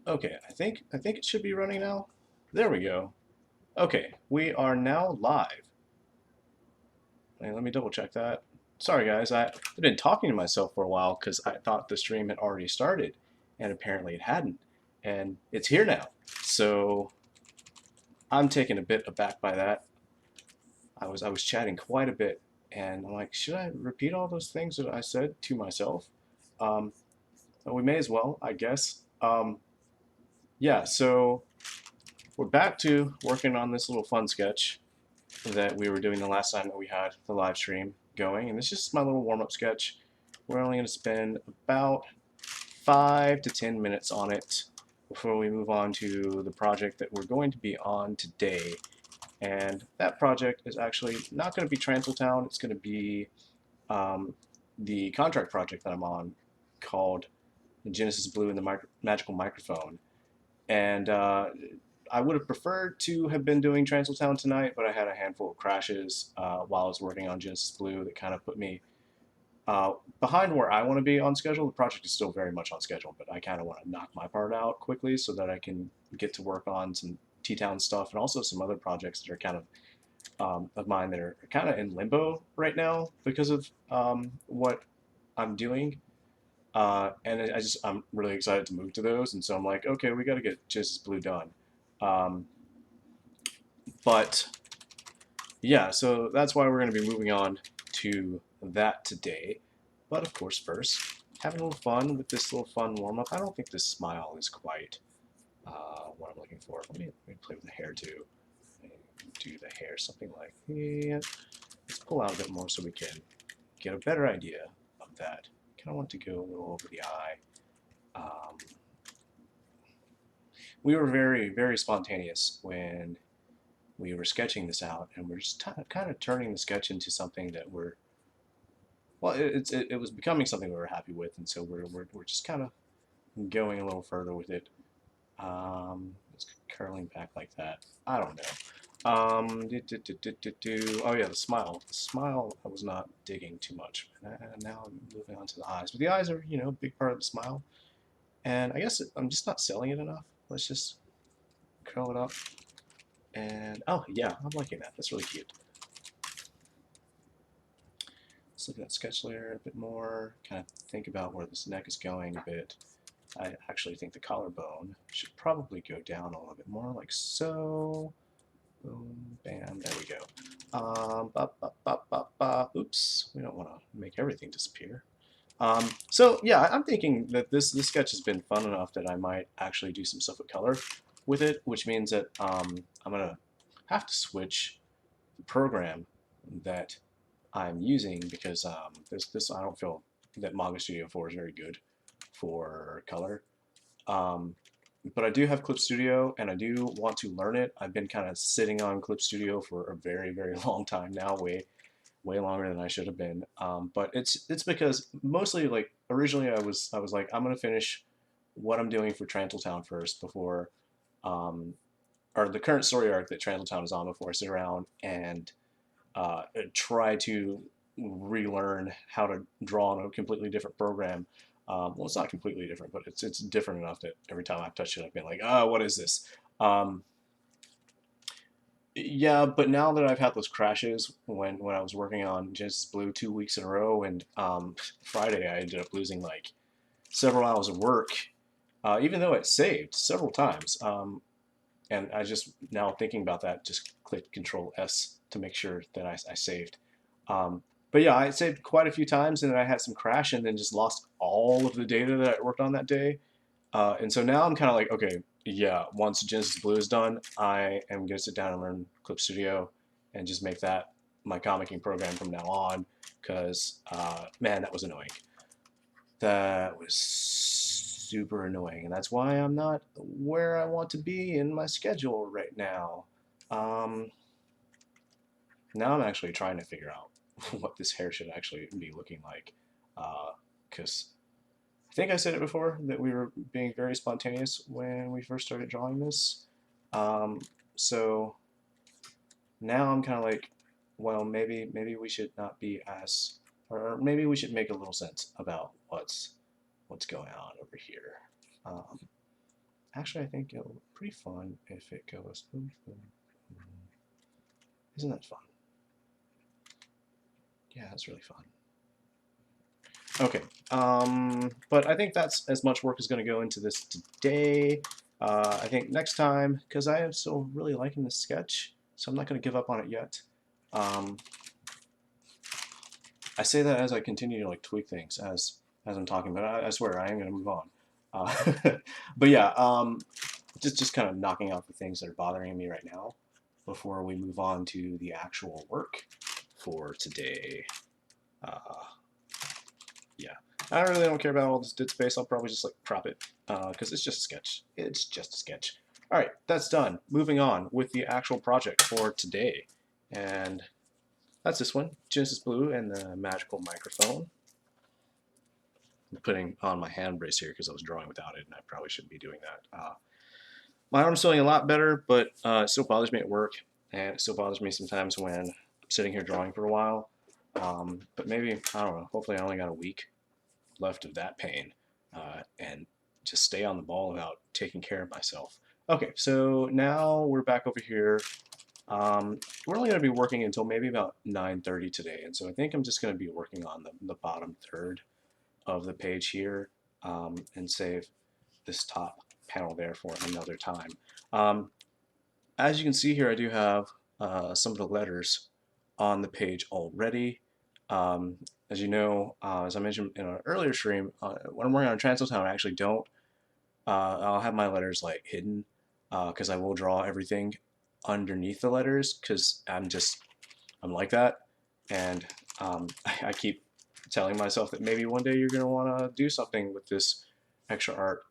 Okay, I think it should be running now. There we go. Okay, we are now live. Hey, let me double check that. Sorry guys, I've been talking to myself for a while because I thought the stream had already started, and apparently it hadn't. And it's here now. So I'm taken a bit aback by that. I was chatting quite a bit, and I'm like, should I repeat all those things that I said to myself? Um, we may as well, I guess. Yeah, so we're back to working on this little fun sketch that we were doing the last time that we had the live stream going, and it's just my little warm-up sketch. We're only going to spend about 5 to 10 minutes on it before we move on to the project that we're going to be on today. And that project is actually not going to be Transiltown. It's going to be um, the contract project that I'm on called Genesis Blue and the Magical Microphone. And I would have preferred to have been doing Transiltown tonight, but I had a handful of crashes while I was working on Genesis Blue that kind of put me behind where I want to be on schedule. The project is still very much on schedule, but I kind of want to knock my part out quickly so that I can get to work on some T-Town stuff and also some other projects that are kind of mine that are kind of in limbo right now because of what I'm doing. And I'm really excited to move to those, and so I'm like, okay, we got to get Genesis Blue done. Um, but yeah, so that's why we're going to be moving on to that today. But of course, first, having a little fun with this little fun warm up. I don't think this smile is quite what I'm looking for. Let me play with the hair too. Let me do the hair something like that. Let's pull out a bit more so we can get a better idea of that. Kind of want to go a little over the eye. Um, we were very, very spontaneous when we were sketching this out, and we're just kind of turning the sketch into something that it was becoming something we were happy with, and so we're just kind of going a little further with it. It's curling back like that. I don't know. Oh yeah, the smile. The smile I was not digging too much. Now I'm moving on to the eyes, but the eyes are a big part of the smile, and I guess I'm just not selling it enough. Let's just curl it up, and oh yeah, I'm liking that. That's really cute. Let's look at that sketch layer a bit more, kind of think about where this neck is going a bit. I actually think the collarbone should probably go down a little bit more, like so. Boom, bam, there we go. Oops, we don't want to make everything disappear. So yeah, I'm thinking that this sketch has been fun enough that I might actually do some stuff with color with it, which means that I'm gonna have to switch the program that I'm using because this I don't feel that Manga Studio 4 is very good for color. Um, but I do have Clip Studio and I do want to learn it. I've been kind of sitting on Clip Studio for a very, very long time now, way longer than I should have been. But it's because mostly like originally I was like I'm gonna finish what I'm doing for Transiltown first before um, or the current story arc that Transiltown is on before I sit around and try to relearn how to draw on a completely different program. Well, it's not completely different, but it's different enough that every time I've touched it, I've been like, oh, what is this? Um, yeah, but now that I've had those crashes when I was working on Genesis Blue 2 weeks in a row, and Friday I ended up losing like several hours of work, even though it saved several times. And I just now thinking about that, just click Control S to make sure that I saved. Um, but yeah, I saved quite a few times, and then I had some crash, and then just lost all of the data that I worked on that day. And so now I'm kind of like, okay, yeah, once Genesis Blue is done, I am gonna sit down and learn Clip Studio, and just make that my comicking program from now on. Because man, that was annoying. That was super annoying, and that's why I'm not where I want to be in my schedule right now. Um, Now I'm actually trying to figure out what this hair should actually be looking like, because I think I said it before that we were being very spontaneous when we first started drawing this. Um, so now I'm kind of like, well, maybe we should not be as, or maybe we should make a little sense about what's going on over here. Um, Actually, I think it'll be pretty fun if it goes boom, boom, boom. Isn't that fun? Yeah, it's really fun. Okay, but I think that's as much work as going to go into this today. I think next time, because I am still really liking this sketch, so I'm not going to give up on it yet. I say that as I continue to like tweak things as I'm talking, but I swear I am going to move on. But yeah, just kind of knocking out the things that are bothering me right now before we move on to the actual work for today. Yeah, I really don't care about all this dead space. I'll probably just like crop it because it's just a sketch. It's just a sketch. All right, that's done. Moving on with the actual project for today, and that's this one, Genesis Blue and the magical microphone. I'm putting on my hand brace here because I was drawing without it, and I probably shouldn't be doing that. My arm's feeling a lot better, but it still bothers me at work, and it still bothers me sometimes when I'm sitting here drawing for a while. But maybe, I don't know, hopefully I only got a week left of that pain and just stay on the ball about taking care of myself. Okay, so now we're back over here. We're only going to be working until maybe about 9:30 today, and so I think I'm just going to be working on the bottom third of the page here and save this top panel there for another time. As you can see here, I do have some of the letters on the page already. As you know, as I mentioned in an earlier stream, when I'm working on Transaltown, I actually don't. I'll have my letters like hidden because I will draw everything underneath the letters because I'm like that, and I keep telling myself that maybe one day you're gonna want to do something with this extra art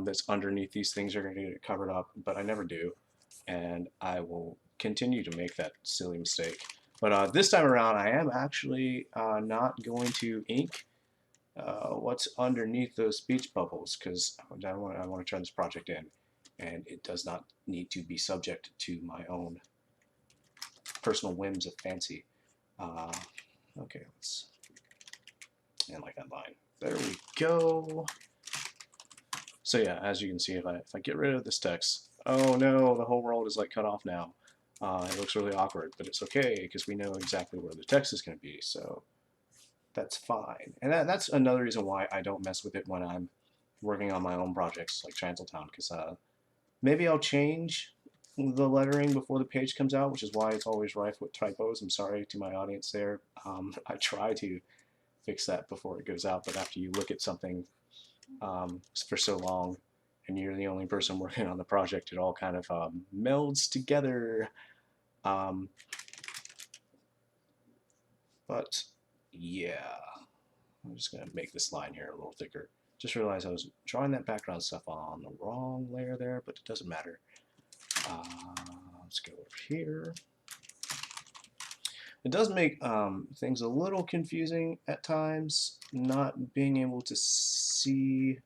that's underneath these things are gonna get covered up, but I never do, and I will continue to make that silly mistake. But this time around, I am actually not going to ink what's underneath those speech bubbles because I want to turn this project in, and it does not need to be subject to my own personal whims of fancy. Uh, okay, let's and like that line. There we go. So yeah, as you can see, if I get rid of this text, oh no, the whole world is like cut off now. It looks really awkward, but it's okay because we know exactly where the text is going to be, so that's fine. And that's another reason why I don't mess with it when I'm working on my own projects like Transaltown, because maybe I'll change the lettering before the page comes out, which is why it's always rife with typos. I'm sorry to my audience there. I try to fix that before it goes out, but after you look at something for so long and you're the only person working on the project, it all kind of melds together. But yeah, I'm just going to make this line here a little thicker. Just realized I was drawing that background stuff on the wrong layer there, but it doesn't matter. Let's go over here. It does make things a little confusing at times, not being able to see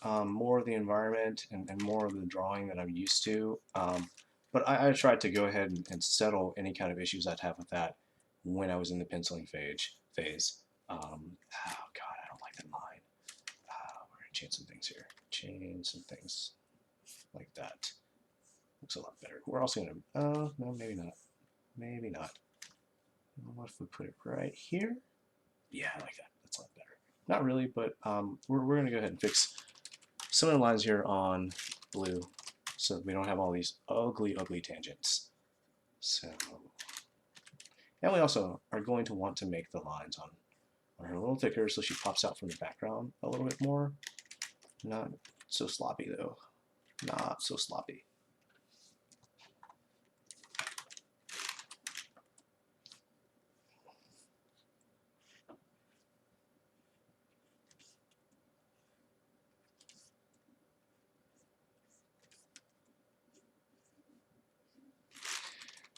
more of the environment and more of the drawing that I'm used to. But I tried to go ahead and settle any kind of issues I'd have with that when I was in the penciling phase. Oh God, I don't like that line. We're gonna change some things here. Change some things like that. Looks a lot better. We're also gonna, no, maybe not. Maybe not. What if we put it right here? Yeah, I like that. That's a lot better. Not really, but we're gonna go ahead and fix some of the lines here on blue so that we don't have all these ugly, ugly tangents. So, and we also are going to want to make the lines on her a little thicker so she pops out from the background a little bit more. Not so sloppy though. Not so sloppy.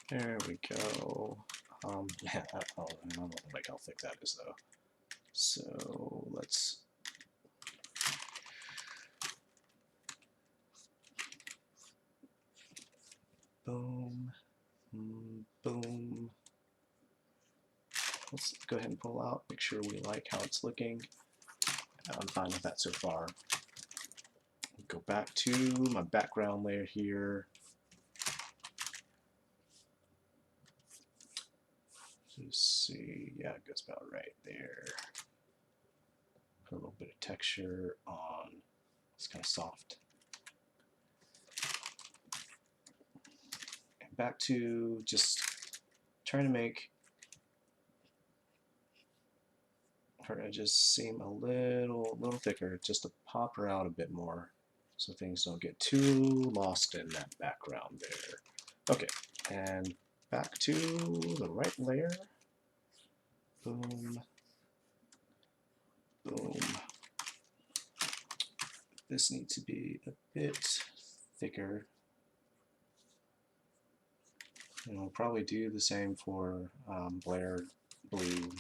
There we go. Yeah, I don't like how thick that is though. So let's boom, boom. Let's go ahead and pull out, make sure we like how it's looking. I'm fine with that so far. go back to my background layer here. Just see, yeah, it goes about right there. Put a little bit of texture on. It's kind of soft. And back to just trying to make her edges seem a little thicker, just to pop her out a bit more, so things don't get too lost in that background there. Okay, and back to the right layer. Boom. Boom. This needs to be a bit thicker. And we'll probably do the same for Blair Blue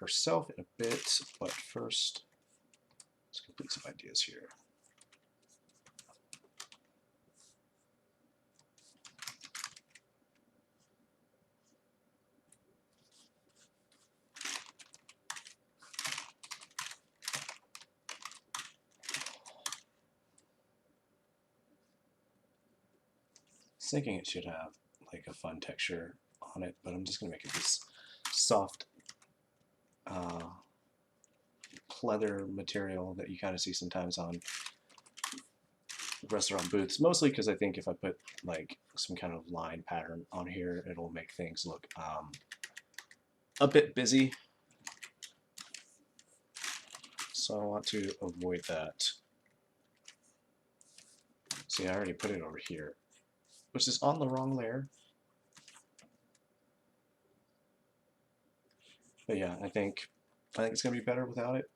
herself in a bit, but first, let's complete some ideas here. Thinking it should have like a fun texture on it, but I'm just gonna make it this soft pleather material that you kind of see sometimes on restaurant booths, mostly because I think if I put like some kind of line pattern on here, it'll make things look a bit busy. So I want to avoid that. See, I already put it over here, which is on the wrong layer. But yeah, I think it's gonna be better without it.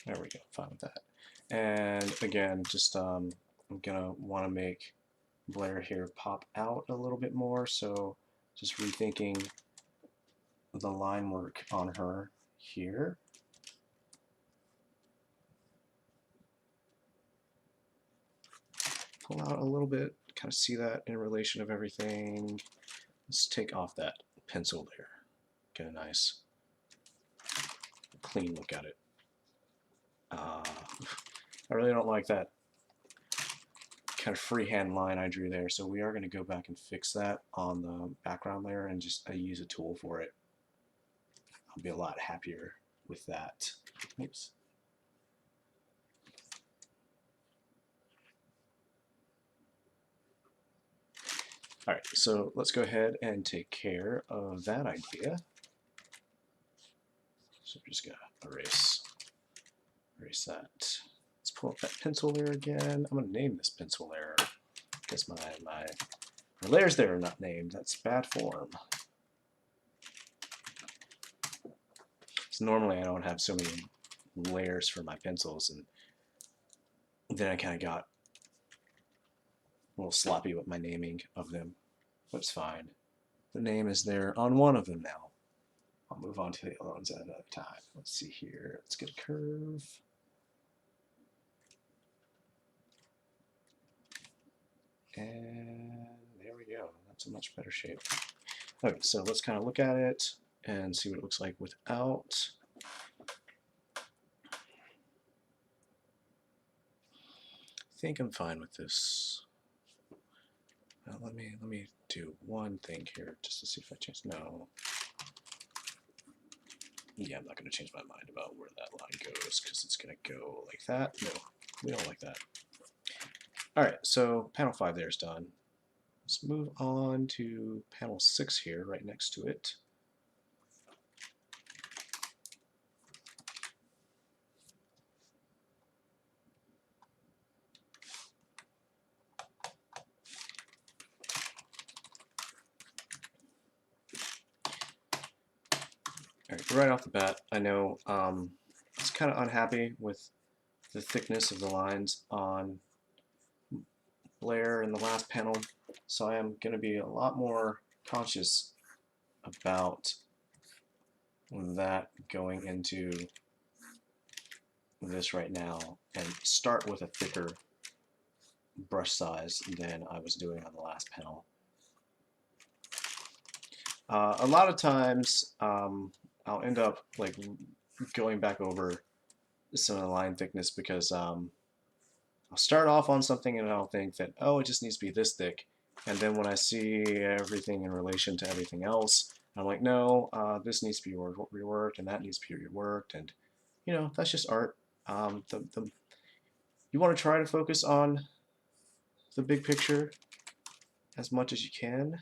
There we go, fine with that. And again, just I'm gonna want to make Blair here pop out a little bit more, so just rethinking the line work on her here. Pull out a little bit, kind of see that in relation of everything. Let's take off that pencil there. Get a nice clean look at it. I really don't like that kind of freehand line I drew there, so we are going to go back and fix that on the background layer and just use a tool for it. I'll be a lot happier with that. Oops. All right, so let's go ahead and take care of that idea. So we're just gonna erase that. Let's pull up that pencil layer again. I'm gonna name this pencil layer because my layers there are not named. That's bad form. So normally I don't have so many layers for my pencils, and then I kind of got a little sloppy with my naming of them, but it's fine. The name is there on one of them now. I'll move on to the other ones at another time. Let's see here. Let's get a curve. And there we go. That's a much better shape. Okay, so let's kind of look at it and see what it looks like without. I think I'm fine with this. Now let me do one thing here just to see if I change. No. Yeah, I'm not going to change my mind about where that line goes because it's going to go like that. No, we don't like that. All right, so panel 5 there is done. Let's move on to panel 6 here, right next to it. All right off the bat, I know I was kind of unhappy with the thickness of the lines on Blair in the last panel, so I am going to be a lot more conscious about that going into this right now and start with a thicker brush size than I was doing on the last panel. A lot of times I'll end up like going back over some of the line thickness because I'll start off on something and I'll think that, oh, it just needs to be this thick. And then when I see everything in relation to everything else, I'm like, no, this needs to be reworked and that needs to be reworked. And, you know, that's just art. You want to try to focus on the big picture as much as you can,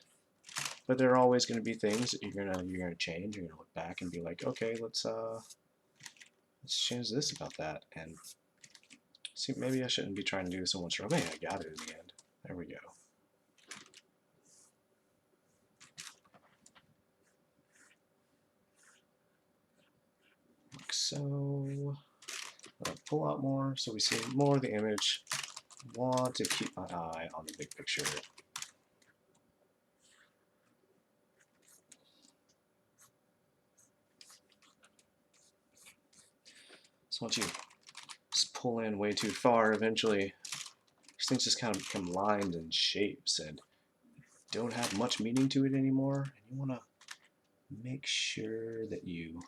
but there are always going to be things that you're gonna change. You're gonna look back and be like, okay, let's change this about that. And see, maybe I shouldn't be trying to do so much. Oh, man, I got it in the end. There we go. Like so. I'll pull out more so we see more of the image. Want to keep my eye on the big picture. So once you just pull in way too far, eventually these things just kind of become lines and shapes and don't have much meaning to it anymore. And you want to make sure that you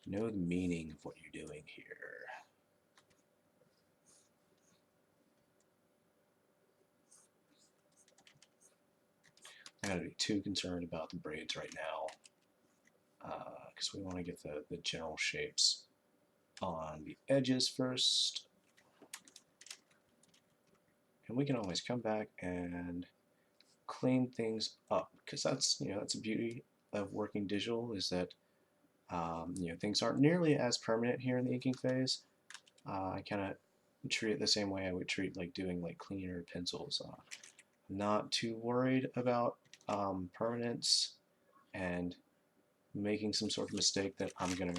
know the meaning of what you're doing here. I gotta be too concerned about the braids right now because we want to get the general shapes on the edges first. And we can always come back and clean things up because that's, you know, that's a beauty of working digital, is that you know, things aren't nearly as permanent here in the inking phase. I kind of treat it the same way I would treat like doing like cleaner pencils. Not too worried about permanence and making some sort of mistake that I'm gonna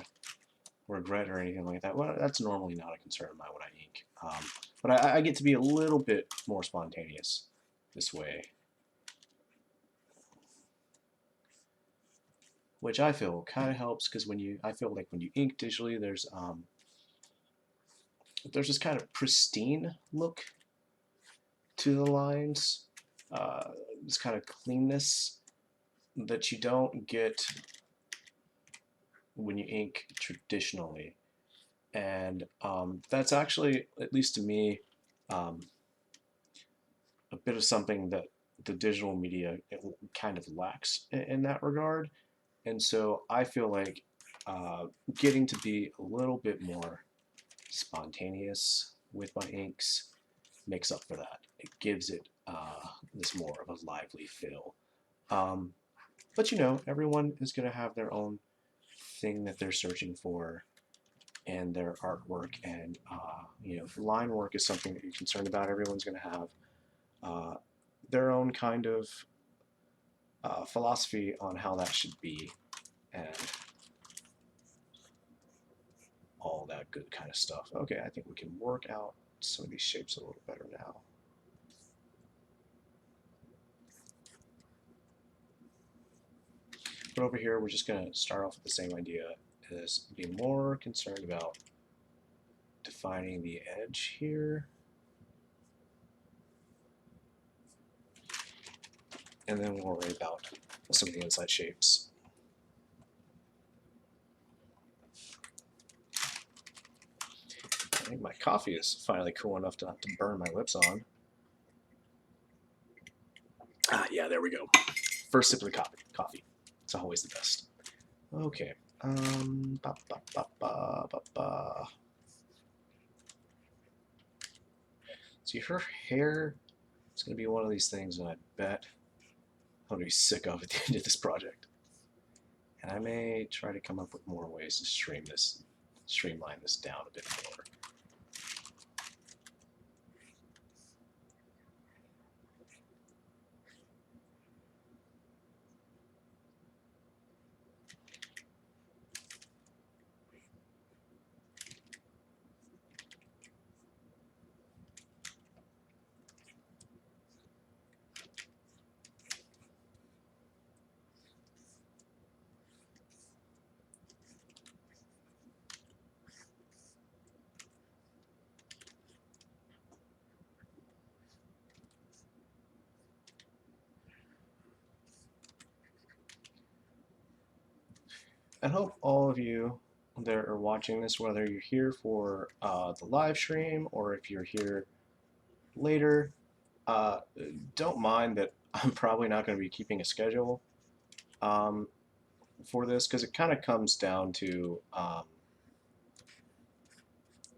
regret or anything like that. Well, that's normally not a concern of mine when I ink. But I get to be a little bit more spontaneous this way, which I feel kind of helps because I feel like when you ink digitally, there's this kind of pristine look to the lines, this kind of cleanness that you don't get when you ink traditionally. And that's actually, at least to me, a bit of something that the digital media kind of lacks in that regard. And so I feel like getting to be a little bit more spontaneous with my inks makes up for that. It gives it this more of a lively feel. But you know, everyone is going to have their own thing that they're searching for in their artwork, and you know, if line work is something that you're concerned about, everyone's going to have their own kind of philosophy on how that should be, and all that good kind of stuff. Okay, I think we can work out some of these shapes a little better now. But over here, we're just going to start off with the same idea as being more concerned about defining the edge here. And then we'll worry about some of the inside shapes. I think my coffee is finally cool enough to not to burn my lips on. Ah, yeah, there we go. First sip of the coffee. It's always the best. Okay. See, her hair is going to be one of these things that I bet I'm going to be sick of at the end of this project. And I may try to come up with more ways to streamline this down a bit more. I hope all of you that are watching this, whether you're here for the live stream or if you're here later, uh, don't mind that I'm probably not going to be keeping a schedule um, for this because it kind of comes down to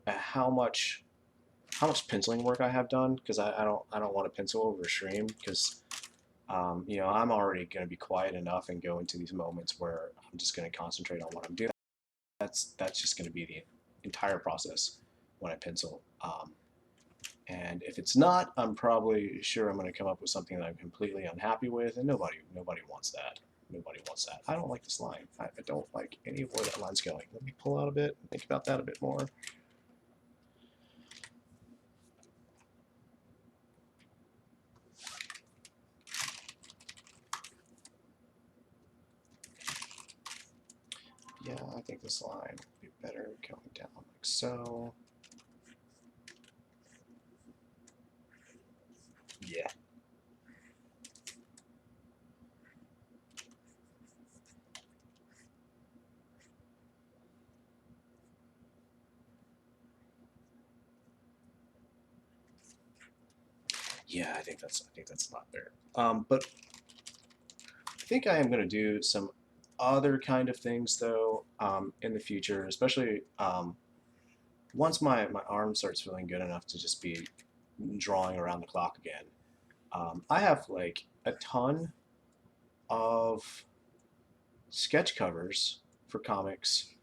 how much penciling work I have done because I don't want to pencil over a stream because you know, I'm already going to be quiet enough and go into these moments where I'm just going to concentrate on what I'm doing. That's just going to be the entire process when I pencil. And if it's not, I'm probably sure I'm going to come up with something that I'm completely unhappy with, and nobody wants that. Nobody wants that. I don't like this line. I don't like any of where that line's going. Let me pull out a bit, think about that a bit more. Yeah, I think this line would be better going down like so. Yeah. Yeah, I think that's a lot better. But I think I am going to do some other kind of things though in the future, especially once my arm starts feeling good enough to just be drawing around the clock again. I have like a ton of sketch covers for comics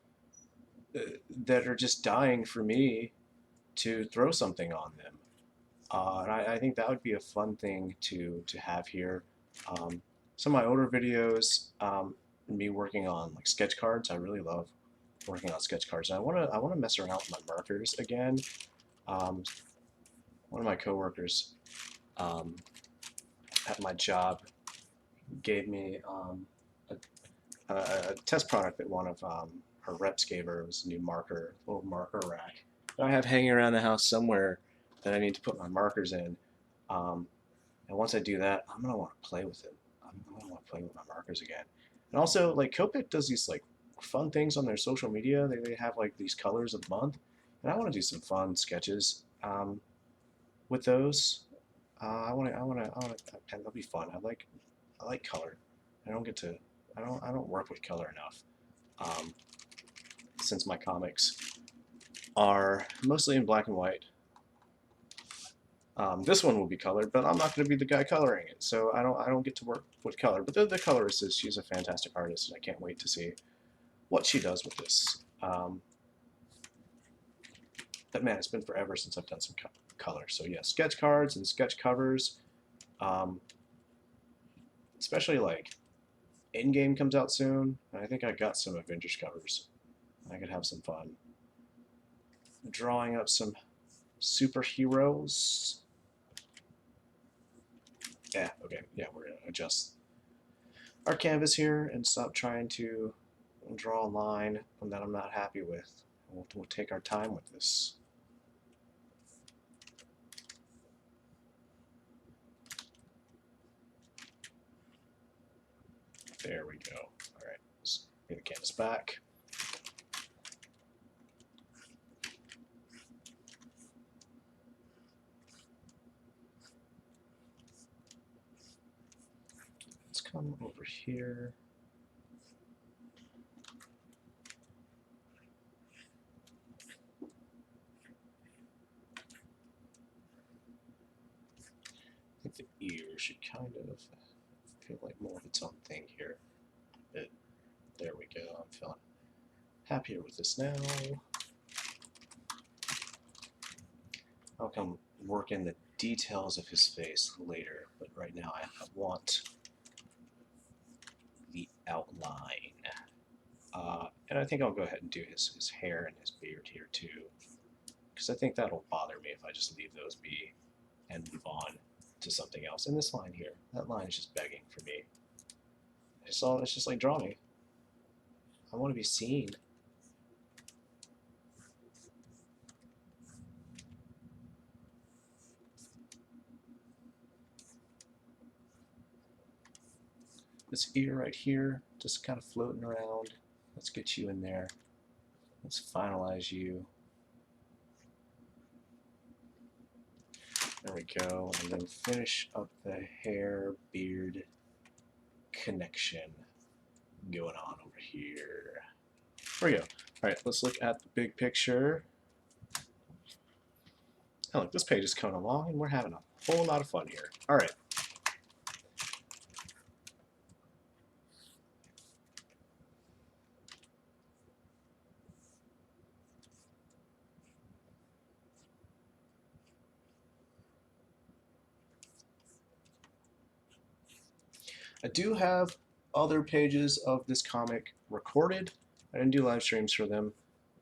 uh, that are just dying for me to throw something on them. And I think that would be a fun thing to have here. Some of my older videos, me working on like sketch cards. I really love working on sketch cards. And I wanna mess around with my markers again. Um, one of my coworkers um, at my job gave me a test product that one of her reps gave her. It was a new marker, little marker rack that I have hanging around the house somewhere that I need to put my markers in. Um, And once I do that, I'm gonna want to play with it. I'm gonna want to play with my markers again. And also, like Copic does these like fun things on their social media. They have like these colors of the month, and I want to do some fun sketches with those. That'll be fun. I like color. I don't get to. I don't work with color enough. Um, since my comics are mostly in black and white. This one will be colored, but I'm not going to be the guy coloring it, so I don't get to work with color. But the colorist is she's a fantastic artist, and I can't wait to see what she does with this. But man, it's been forever since I've done some color. So yeah, sketch cards and sketch covers, um, especially like Endgame comes out soon, and I think I got some Avengers covers. I could have some fun drawing up some superheroes. Yeah, okay, yeah, we're gonna adjust our canvas here and stop trying to draw a line that I'm not happy with. We'll take our time with this. There we go. All right, let's bring the canvas back. Let's come over here. I think the ear should kind of feel like more of its own thing here. There we go. I'm feeling happier with this now. I'll come work in the details of his face later, but right now I want the outline. And I think I'll go ahead and do his hair and his beard here too, because I think that'll bother me if I just leave those be and move on to something else. And this line here, that line is just begging for me. It's just like, draw me. I want to be seen. This ear right here, just kind of floating around. Let's get you in there. Let's finalize you. There we go. And then finish up the hair beard connection going on over here. There we go. All right, let's look at the big picture. Oh, look, this page is coming along and we're having a whole lot of fun here. All right. I do have other pages of this comic recorded. I didn't do live streams for them.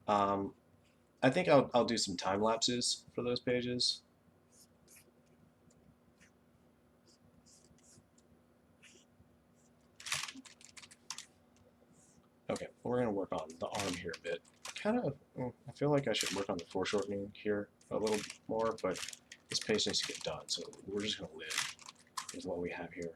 I think I'll do some time lapses for those pages. Okay, we're going to work on the arm here a bit. I feel like I should work on the foreshortening here a little more, but this page needs to get done, so we're just going to live with what we have here.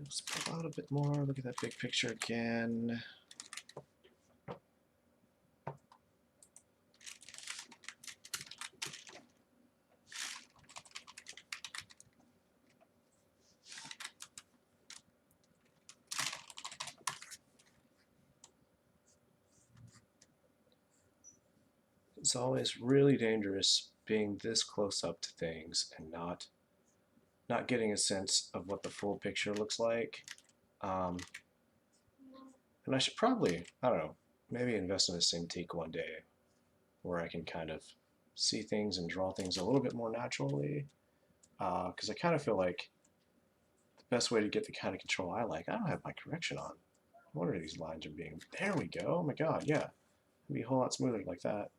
Let's pull out a bit more. Look at that big picture again. It's always really dangerous being this close up to things and not getting a sense of what the full picture looks like. And I should probably, I don't know, maybe invest in a Cintiq one day where I can kind of see things and draw things a little bit more naturally. Because I kind of feel like the best way to get the kind of control I like, I don't have my correction on. I wonder if these lines are being, there we go, oh my god, yeah. It'd be a whole lot smoother like that.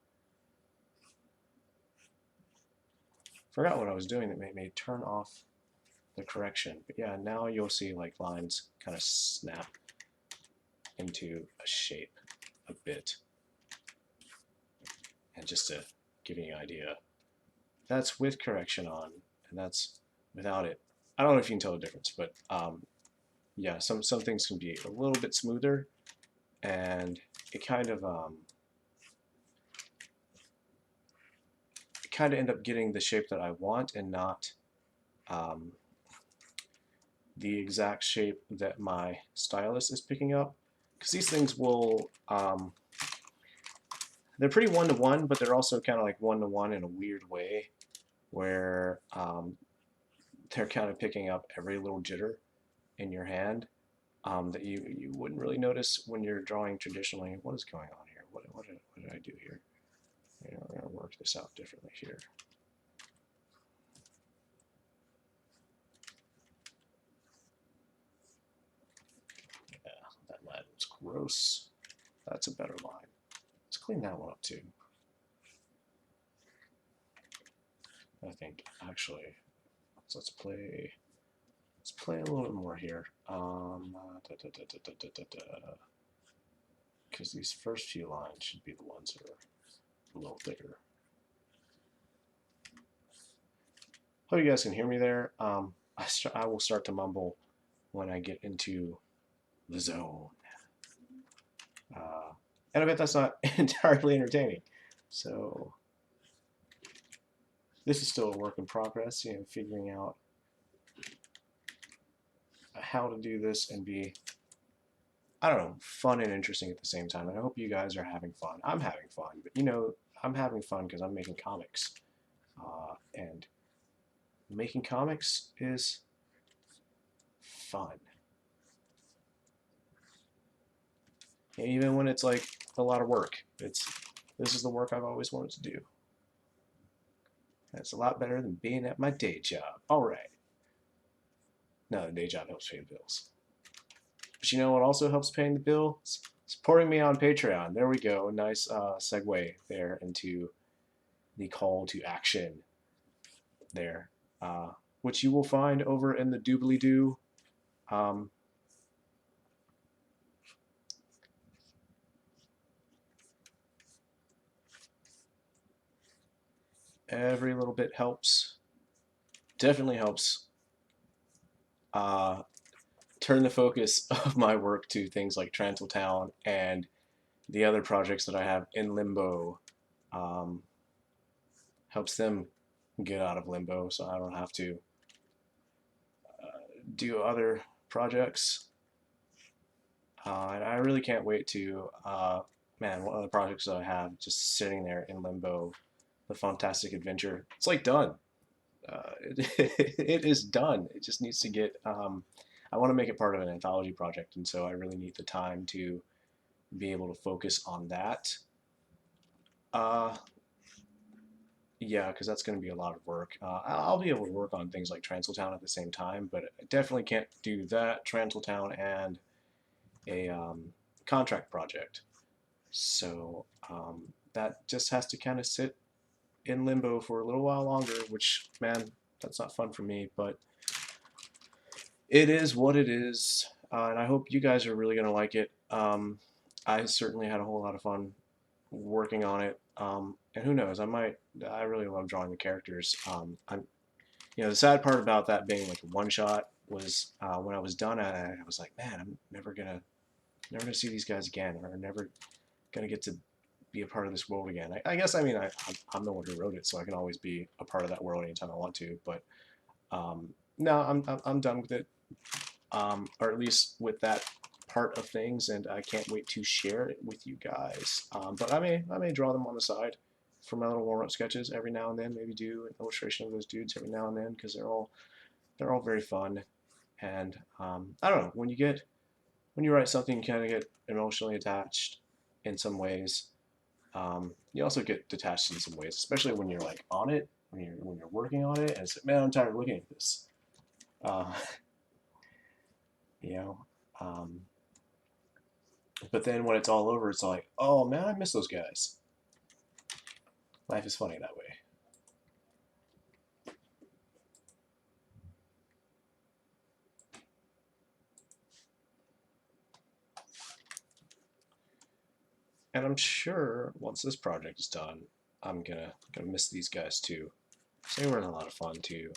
Forgot what I was doing that made me turn off the correction. But yeah, now you'll see like lines kind of snap into a shape a bit. And just to give you an idea, that's with correction on, and that's without it. I don't know if you can tell the difference, but yeah, some things can be a little bit smoother, and it kind of end up getting the shape that I want and not the exact shape that my stylus is picking up. Because these things will, they're pretty one-to-one, but they're also kind of like one-to-one in a weird way, where they're kind of picking up every little jitter in your hand that you wouldn't really notice when you're drawing traditionally. What is going on here? What did I do here? You know, we're going to work this out differently here. Yeah, that line was gross. That's a better line. Let's clean that one up too. I think actually, let's play a little bit more here. Because these first few lines should be the ones that are a little thicker. Hope you guys can hear me there. I will start to mumble when I get into the zone. And I bet that's not entirely entertaining. So this is still a work in progress, you know, figuring out how to do this and be, I don't know, fun and interesting at the same time. And I hope you guys are having fun. I'm having fun, but you know, I'm having fun because I'm making comics. And making comics is fun. And even when it's like a lot of work, this is the work I've always wanted to do. That's a lot better than being at my day job. All right. No, the day job helps pay the bills. But you know what also helps paying the bill? Supporting me on Patreon. There we go. Nice segue there into the call to action there, which you will find over in the doobly doo. Every little bit helps. Definitely helps turn the focus of my work to things like Transaltown and the other projects that I have in limbo. Helps them get out of limbo so I don't have to do other projects. And I really can't wait to, man, one of the projects that I have just sitting there in limbo, the Fantastic Adventure. It's like done. It is done. It just needs to get. I want to make it part of an anthology project, and so I really need the time to be able to focus on that. Uh, yeah, because that's going to be a lot of work. I'll be able to work on things like Transaltown at the same time, but I definitely can't do that, Transaltown, and a contract project. So that just has to kind of sit in limbo for a little while longer, which, man, that's not fun for me, but it is what it is. And I hope you guys are really going to like it. I certainly had a whole lot of fun working on it. And who knows, I really love drawing the characters. The sad part about that being like a one shot was when I was done at it, I was like, man, I'm never gonna see these guys again, or never gonna get to be a part of this world again. I guess I'm the one who wrote it, so I can always be a part of that world anytime I want to. But no, I'm done with it, or at least with that part of things, and I can't wait to share it with you guys. But I may draw them on the side for my little warm up sketches every now and then. Maybe do an illustration of those dudes every now and then because they're all very fun. And I don't know, when you write something, you kind of get emotionally attached in some ways. You also get detached in some ways, especially when you're like on it, when you're working on it, and it's like, man, I'm tired of looking at this. Uh, you know, um, but then when it's all over, it's like, oh man, I miss those guys. Life is funny that way. And I'm sure once this project is done, I'm gonna miss these guys too. So they were a lot of fun to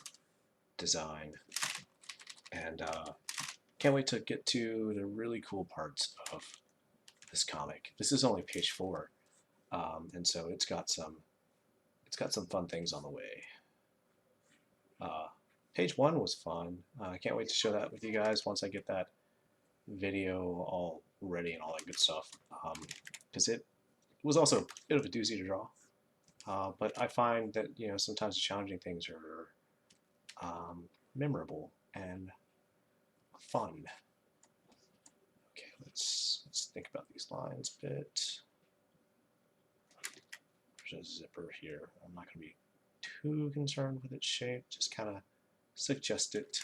design, and can't wait to get to the really cool parts of this comic. This is only page 4, and so it's got some fun things on the way. Uh, Page 1 was fun. I can't wait to show that with you guys once I get that video all ready and all that good stuff. Because it was also a bit of a doozy to draw. But I find that sometimes the challenging things are memorable and fun. Okay, let's think about these lines a bit. There's a zipper here. I'm not going to be too concerned with its shape. Just kind of suggest it.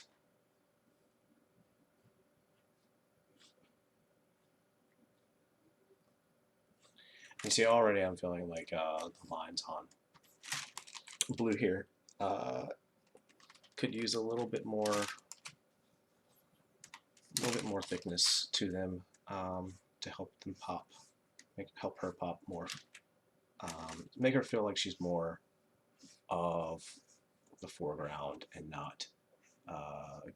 You see, already I'm feeling like the lines on blue here could use a little bit more thickness to them to help them pop, help her pop more, make her feel like she's more of the foreground and not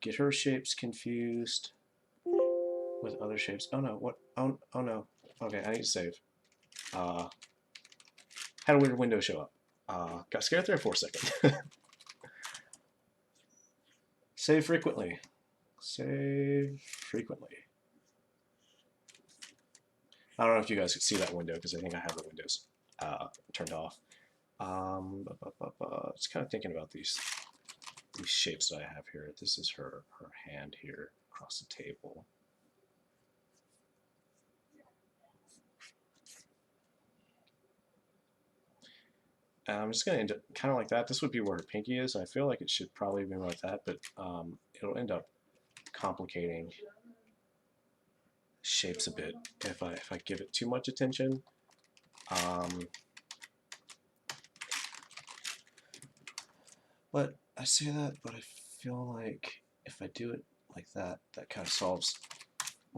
get her shapes confused with other shapes. Oh no, what? Oh no. Okay, I need to save. Had a weird window show up. Got scared there for a second. Save frequently. Save frequently. I don't know if you guys could see that window because I think I have the windows turned off. Just kind of thinking about these shapes that I have here. This is her hand here across the table. And I'm just going to end up kind of like that. This would be where her pinky is. I feel like it should probably be like that, but it'll end up complicating shapes a bit if I give it too much attention. But I say that, but I feel like if I do it like that, that kind of solves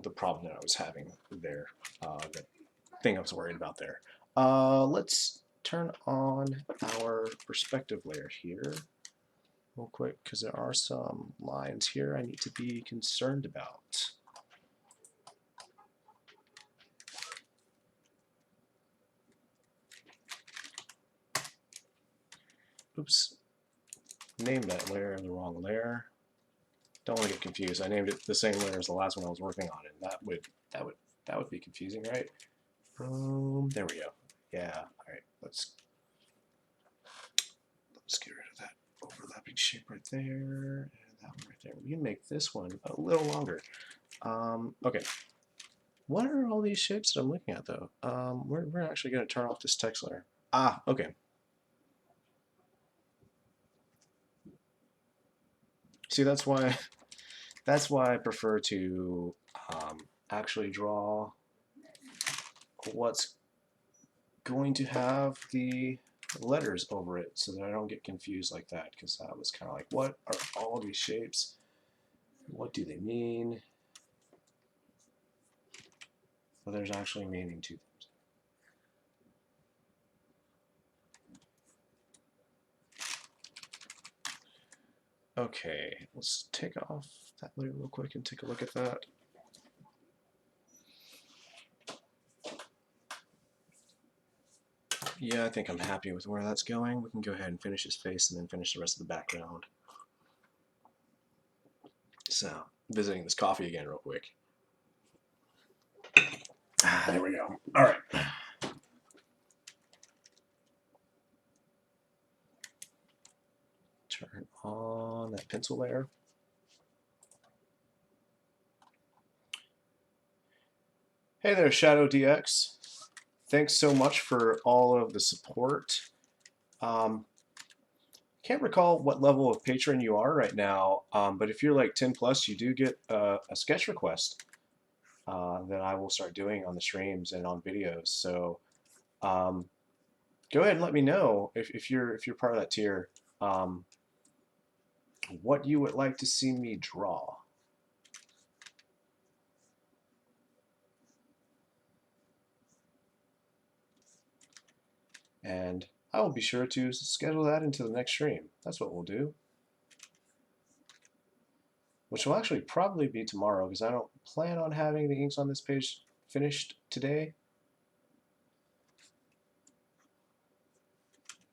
the problem that I was having there, the thing I was worried about there. Let's turn on our perspective layer here real quick, because there are some lines here I need to be concerned about. Oops, named that layer the wrong layer. Don't want to get confused. I named it the same layer as the last one I was working on, and that would be confusing, right? There we go. Yeah. All right. Let's get rid of that overlapping shape right there, and that one right there. We can make this one a little longer. Okay. What are all these shapes that I'm looking at, though? We're actually going to turn off this text layer. Ah, okay. See, that's why I prefer to actually draw what's going to have the letters over it so that I don't get confused like that, because I was kind of like, what are all these shapes? What do they mean? Well, there's actually meaning to them. Okay, let's take off that layer real quick and take a look at that. Yeah, I think I'm happy with where that's going. We can go ahead and finish his face and then finish the rest of the background. So, visiting this coffee again real quick. There we go. All right. Turn on that pencil layer. Hey there, Shadow DX. Thanks so much for all of the support. Can't recall what level of patron you are right now, but if you're like 10 plus, you do get a sketch request that I will start doing on the streams and on videos. So go ahead and let me know if you're part of that tier, what you would like to see me draw. And I will be sure to schedule that into the next stream. That's what we'll do. Which will actually probably be tomorrow, because I don't plan on having the inks on this page finished today.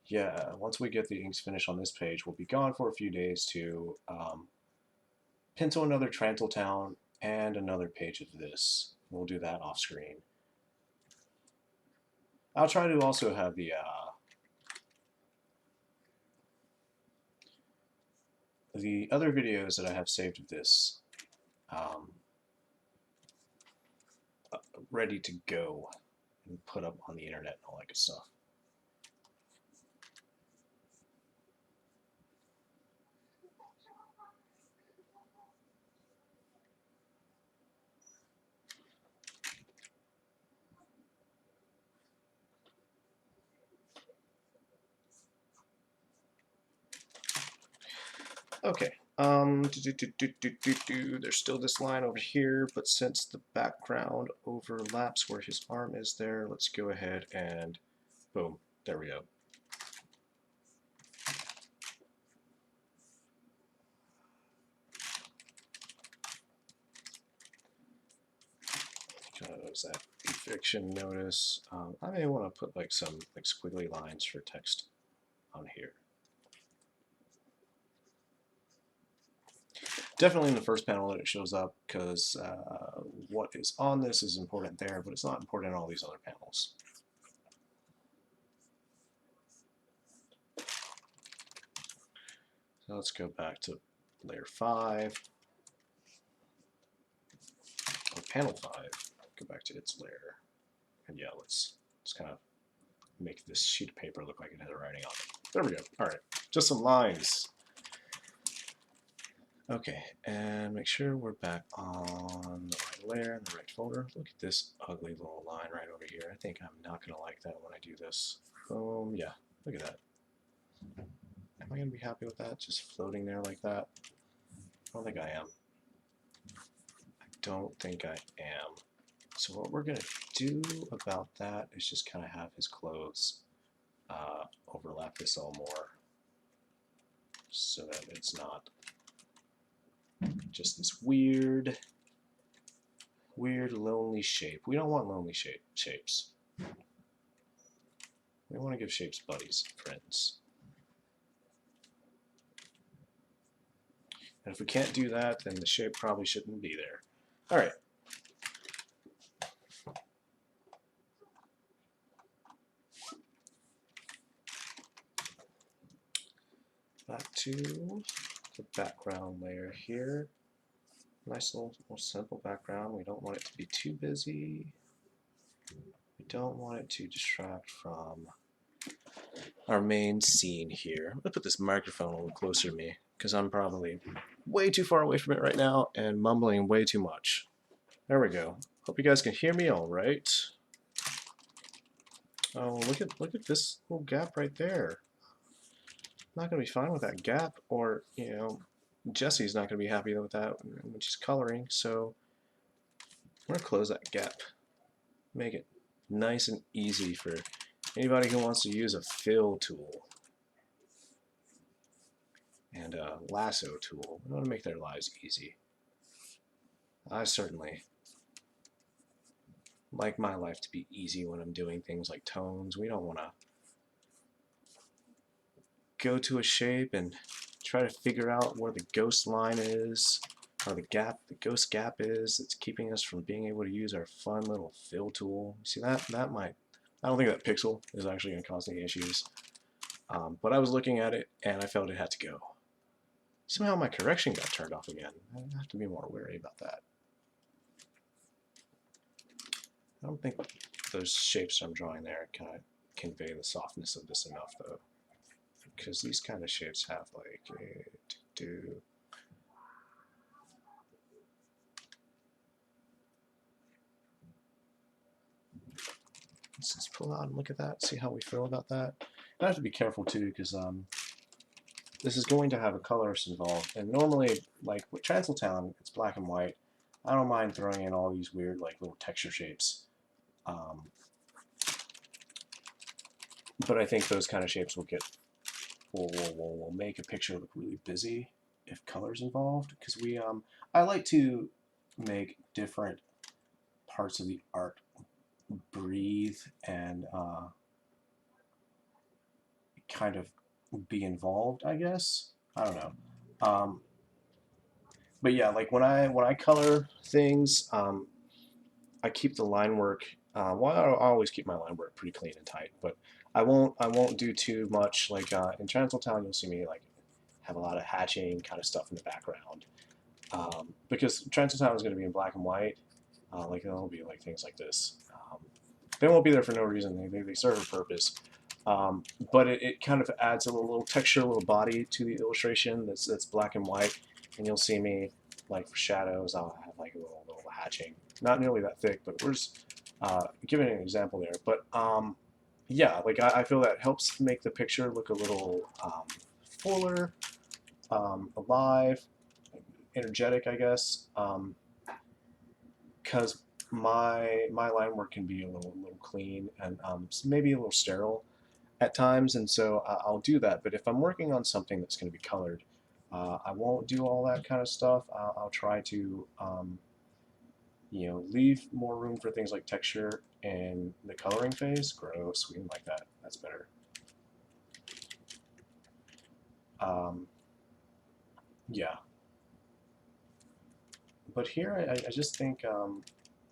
Yeah, once we get the inks finished on this page, we'll be gone for a few days to pencil another Trantal Town and another page of this. We'll do that off screen. I'll try to also have the other videos that I have saved of this ready to go and put up on the internet and all that good stuff. Okay. There's still this line over here, but since the background overlaps where his arm is there, let's go ahead and boom, there we go. Is that eviction notice? I may want to put like some like squiggly lines for text on here. Definitely in the first panel that it shows up, because what is on this is important there, but it's not important in all these other panels. So let's go back to layer 5, or panel 5, go back to its layer. And yeah, let's kind of make this sheet of paper look like it has writing on it. There we go. All right, just some lines. Okay, and make sure we're back on the right layer and the right folder. Look at this ugly little line right over here. I think I'm not going to like that when I do this. Yeah, look at that. Am I going to be happy with that? Just floating there like that? I don't think I am. I don't think I am. So what we're going to do about that is just kind of have his clothes overlap this all more so that it's not just this weird lonely shape. We don't want lonely shapes. We want to give shapes buddies, friends. And if we can't do that, then the shape probably shouldn't be there. All right. Back to the background layer here. Nice little simple background. We don't want it to be too busy. We don't want it to distract from our main scene here. I'm gonna put this microphone a little closer to me because I'm probably way too far away from it right now and mumbling way too much. There we go. Hope you guys can hear me all right. Oh, look at this little gap right there. I'm not gonna be fine with that gap, or you know, Jesse's not gonna be happy with that when she's coloring. So I'm gonna close that gap, make it nice and easy for anybody who wants to use a fill tool and a lasso tool. We want to make their lives easy. I certainly like my life to be easy when I'm doing things like tones. We don't want to go to a shape and try to figure out where the ghost line is or the ghost gap is that's keeping us from being able to use our fun little fill tool. See that might, I don't think that pixel is actually going to cause any issues. But I was looking at it and I felt it had to go. Somehow my correction got turned off again. I have to be more wary about that. I don't think those shapes I'm drawing there kind of convey the softness of this enough, though. Because these kind of shapes have like let's just pull out and look at that, see how we feel about that. I have to be careful too, because this is going to have a colorist involved, and normally, like with Transiltown, it's black and white. I don't mind throwing in all these weird, like little texture shapes. But I think those kind of shapes will make a picture look really busy if color's involved. Because I like to make different parts of the art breathe and kind of be involved, I guess. I don't know. But yeah, like when I color things, I keep the line work. Well, I always keep my line work pretty clean and tight, but I won't do too much. Like in Transiltown, you'll see me like have a lot of hatching kind of stuff in the background, because Transiltown is going to be in black and white. Like there'll be like things like this. They won't be there for no reason. They serve a purpose. But it kind of adds a little texture, a little body to the illustration that's black and white. And you'll see me, like for shadows, I'll have like a little hatching. Not nearly that thick, but we're just giving an example there. But yeah, like I feel that helps make the picture look a little fuller, alive, energetic, I guess. Because my line work can be a little clean and maybe a little sterile at times, and so I'll do that. But if I'm working on something that's going to be colored, I won't do all that kind of stuff. I'll try to you know, leave more room for things like texture in the coloring phase. Gross, we didn't like that. That's better. Yeah. But here, I just think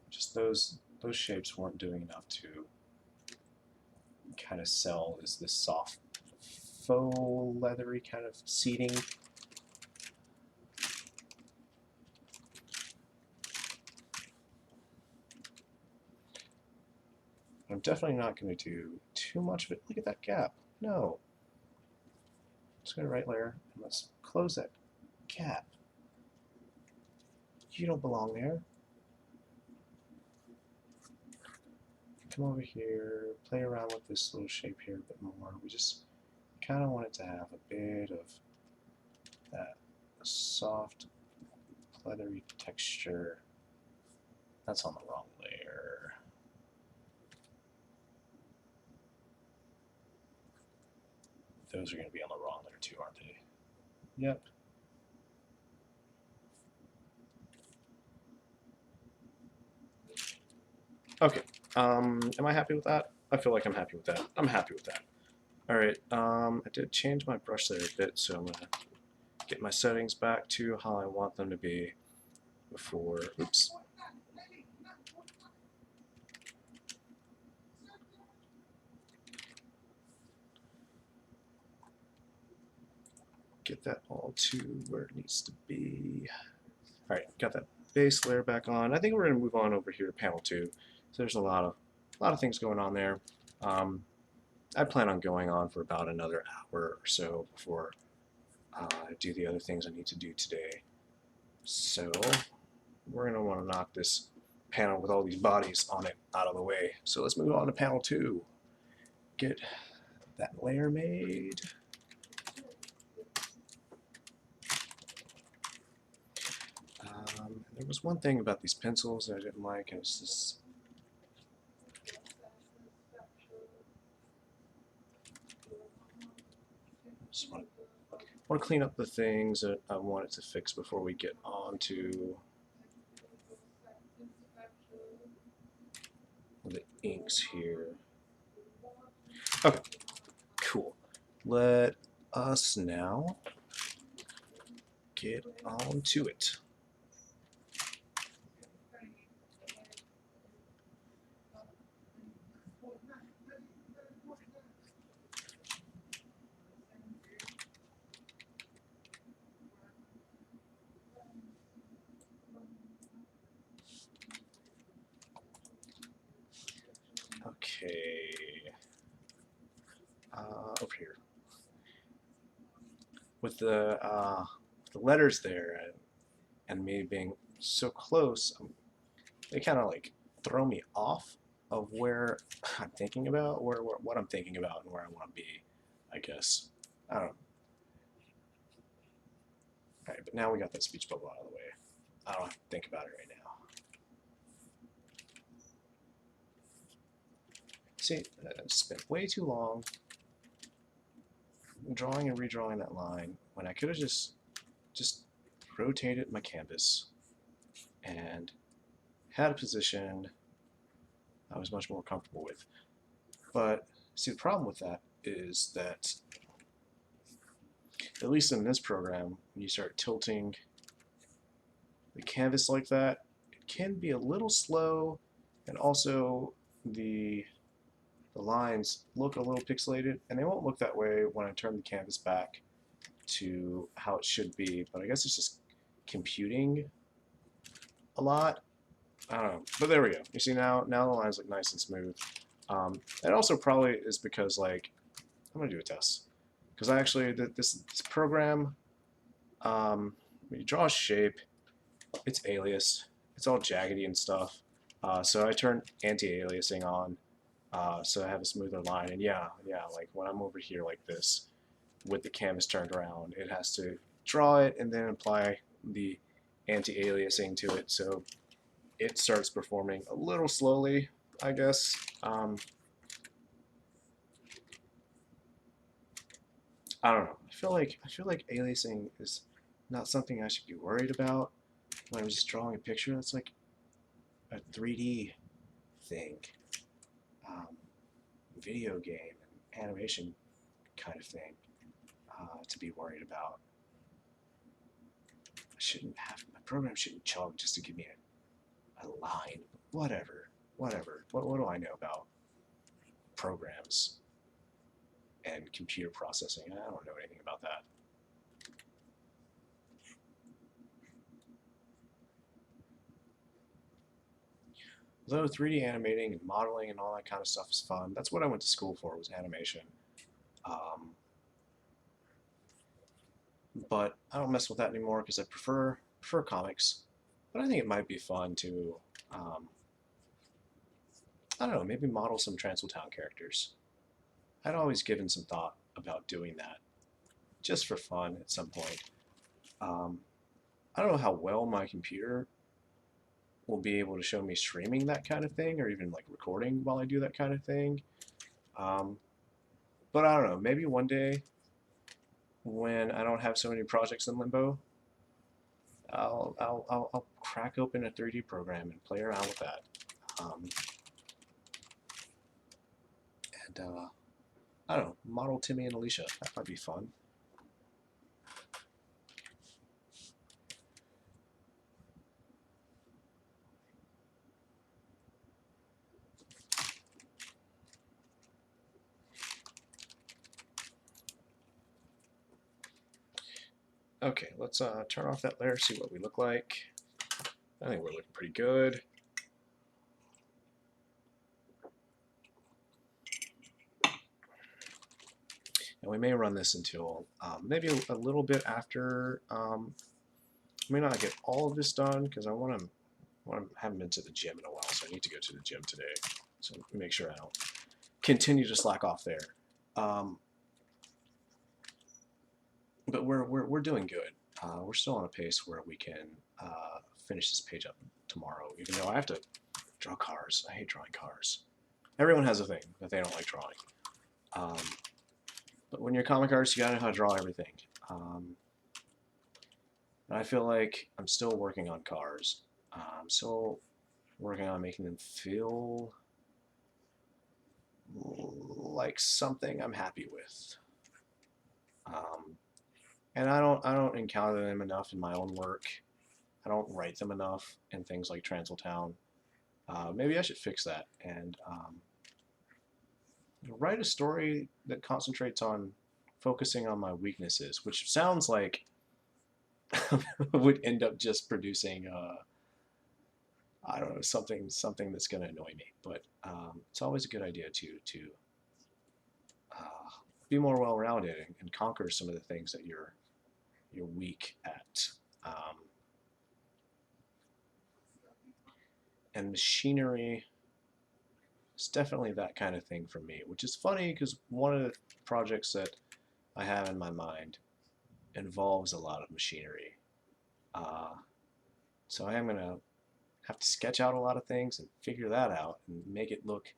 just those shapes weren't doing enough to kind of sell as this soft, faux leathery kind of seating. I'm definitely not going to do too much of it. Look at that gap. No. Let's go to right layer and let's close that gap. You don't belong there. Come over here, play around with this little shape here a bit more. We just kind of want it to have a bit of that soft, leathery texture. That's on the wrong layer. Those are going to be on the wrong layer too, aren't they? Yep. Okay. Am I happy with that? I feel like I'm happy with that. I'm happy with that. All right. I did change my brush layer a bit, so I'm gonna get my settings back to how I want them to be before. Oops. Get that all to where it needs to be. All right, got that base layer back on. I think we're gonna move on over here to panel 2. So there's a lot of things going on there. I plan on going on for about another hour or so before I do the other things I need to do today. So we're gonna want to knock this panel with all these bodies on it out of the way. So let's move on to panel 2. Get that layer made. There was one thing about these pencils that I didn't like, and it's this. Just want to clean up the things that I wanted to fix before we get on to the inks here. Okay, cool. Let us now get on to it. Okay, over here with the letters there and me being so close, they kind of like throw me off of where I'm thinking about, what I'm thinking about, and where I want to be. I guess I don't know. All right, but now we got that speech bubble out of the way. I don't have to think about it right now. See, I spent way too long drawing and redrawing that line when I could have just rotated my canvas and had a position I was much more comfortable with. But see, the problem with that is that, at least in this program, when you start tilting the canvas like that, it can be a little slow, and also the lines look a little pixelated, and they won't look that way when I turn the canvas back to how it should be, but I guess it's just computing a lot. I don't know, but there we go. You see, now the lines look nice and smooth. It also probably is because, like, I'm gonna do a test, because I actually this program, when you draw a shape, it's alias, it's all jaggedy and stuff. So I turned anti-aliasing on, so I have a smoother line. And yeah, like when I'm over here like this, with the canvas turned around, it has to draw it and then apply the anti-aliasing to it, so it starts performing a little slowly, I guess. I don't know. I feel like aliasing is not something I should be worried about when I'm just drawing a picture. That's like a 3D thing, um, video game and animation kind of thing to be worried about. I shouldn't have my program shouldn't chug just to give me a line. Whatever. What do I know about programs and computer processing? I don't know anything about that. Although 3D animating and modeling and all that kind of stuff is fun, that's what I went to school for, was animation. But I don't mess with that anymore because I prefer comics. But I think it might be fun to, I don't know, maybe model some Transiltown characters. I'd always given some thought about doing that, just for fun at some point. Um, I don't know how well my computer will be able to show me streaming that kind of thing, or even like recording while I do that kind of thing. Um, but I don't know, maybe one day when I don't have so many projects in limbo, I'll crack open a 3D program and play around with that. Um, and I don't know, model Timmy and Alicia. That might be fun. Okay, let's turn off that layer, see what we look like. I think we're looking pretty good. And we may run this until maybe a little bit after. I may not get all of this done because I haven't been to the gym in a while, so I need to go to the gym today. So make sure I don't continue to slack off there. But we're doing good. We're still on a pace where we can finish this page up tomorrow, even though I have to draw cars. I hate drawing cars. Everyone has a thing that they don't like drawing. But when you're a comic artist, you gotta know how to draw everything. And I feel like I'm still working on cars. I'm still working on making them feel like something I'm happy with. And I don't encounter them enough in my own work. I don't write them enough in things like Transiltown. Maybe I should fix that and write a story that concentrates on focusing on my weaknesses, which sounds like would end up just producing I don't know, something that's going to annoy me. But it's always a good idea to be more well-rounded and conquer some of the things that you're weak at. And machinery is definitely that kind of thing for me, which is funny because one of the projects that I have in my mind involves a lot of machinery. So I am going to have to sketch out a lot of things and figure that out and make it look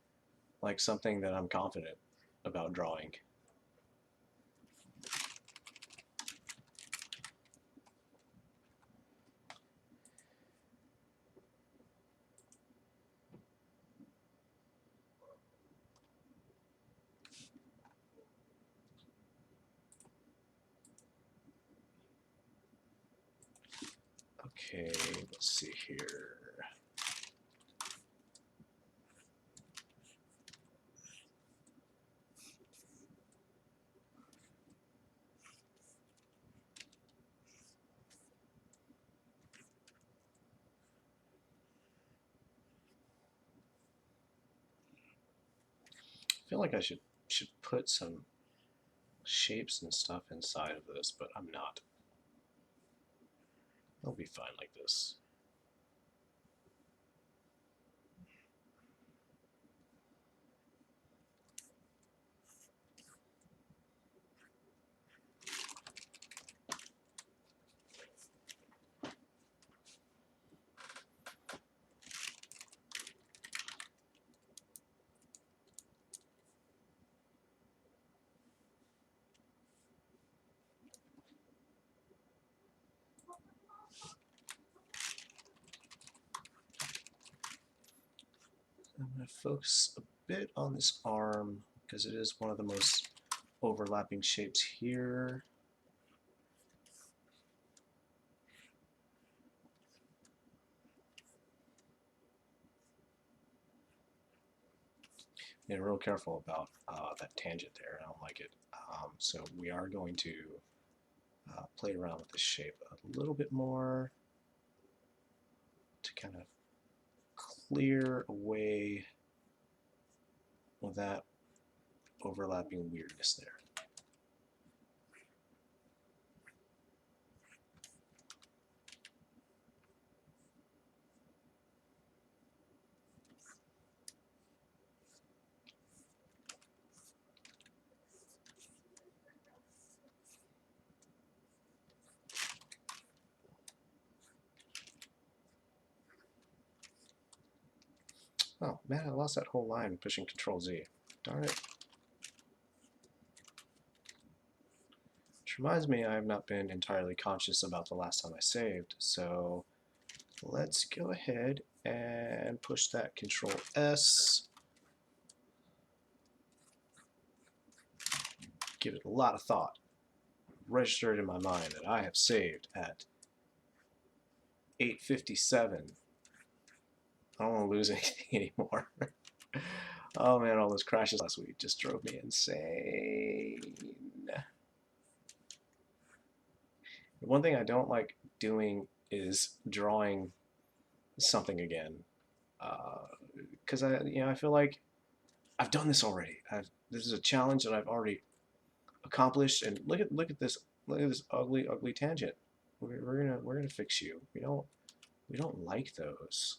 like something that I'm confident about drawing. Okay, let's see here. I feel like I should put some shapes and stuff inside of this, but I'm not. It'll be fine like this. I'm going to focus a bit on this arm because it is one of the most overlapping shapes here. Yeah, real careful about that tangent there. I don't like it. So we are going to play around with this shape a little bit more to kind of clear away that overlapping weirdness there. Oh, man, I lost that whole line pushing Control Z. Darn it. Which reminds me, I have not been entirely conscious about the last time I saved, so let's go ahead and push that Control S. Give it a lot of thought. Registered in my mind that I have saved at 8:57. I don't want to lose anything anymore. Oh man, all those crashes last week just drove me insane. One thing I don't like doing is drawing something again, because I feel like I've done this already. This is a challenge that I've already accomplished, and look at this ugly tangent. We're gonna fix you. We don't like those.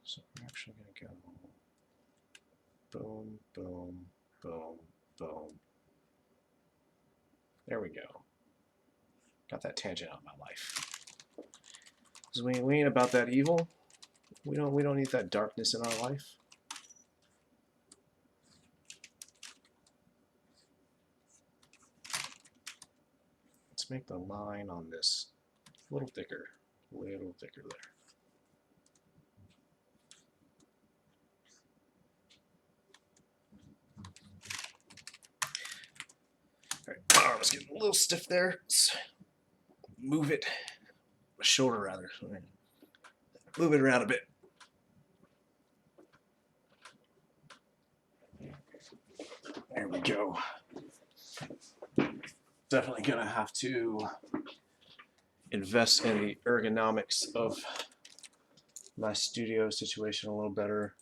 So we're actually gonna go boom, boom, boom, boom. There we go. Got that tangent out of my life. Because we ain't about that evil. We don't need that darkness in our life. Let's make the line on this a little thicker there. Alright, my arm is getting a little stiff there. Let's move it. My shoulder, rather. Move it around a bit. There we go. Definitely gonna have to invest in the ergonomics of my studio situation a little better.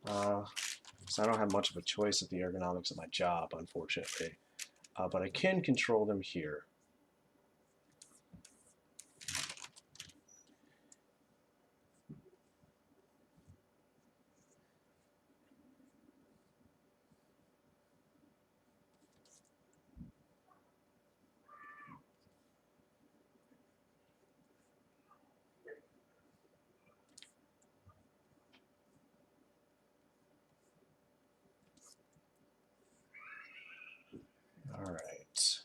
So I don't have much of a choice of the ergonomics of my job, unfortunately. But I can control them here. All right.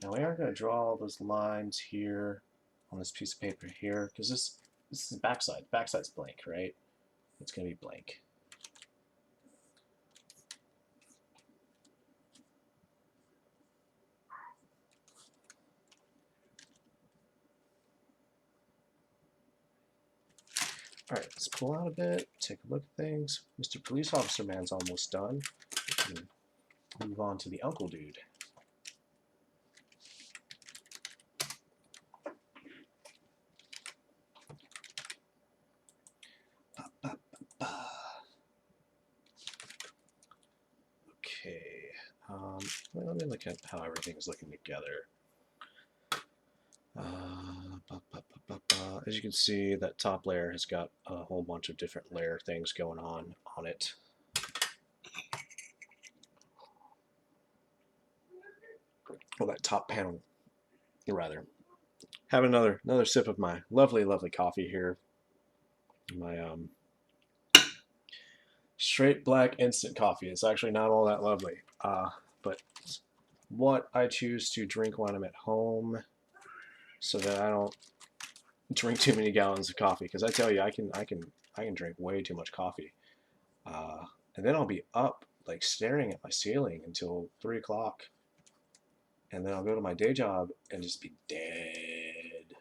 Now we are going to draw all those lines here on this piece of paper here, because this is backside. Backside's blank, right? It's going to be blank. All right, let's pull out a bit, take a look at things. Mr. Police Officer Man's almost done. We can move on to the Uncle Dude. Okay, let me look at how everything's looking together. As you can see, that top layer has got a whole bunch of different layer things going on it. Well, that top panel, rather. Have another sip of my lovely coffee here. My straight black instant coffee. It's actually not all that lovely, but what I choose to drink when I'm at home, so that I don't drink too many gallons of coffee. Because I tell you, I can drink way too much coffee, and then I'll be up like staring at my ceiling until 3 o'clock, and then I'll go to my day job and just be dead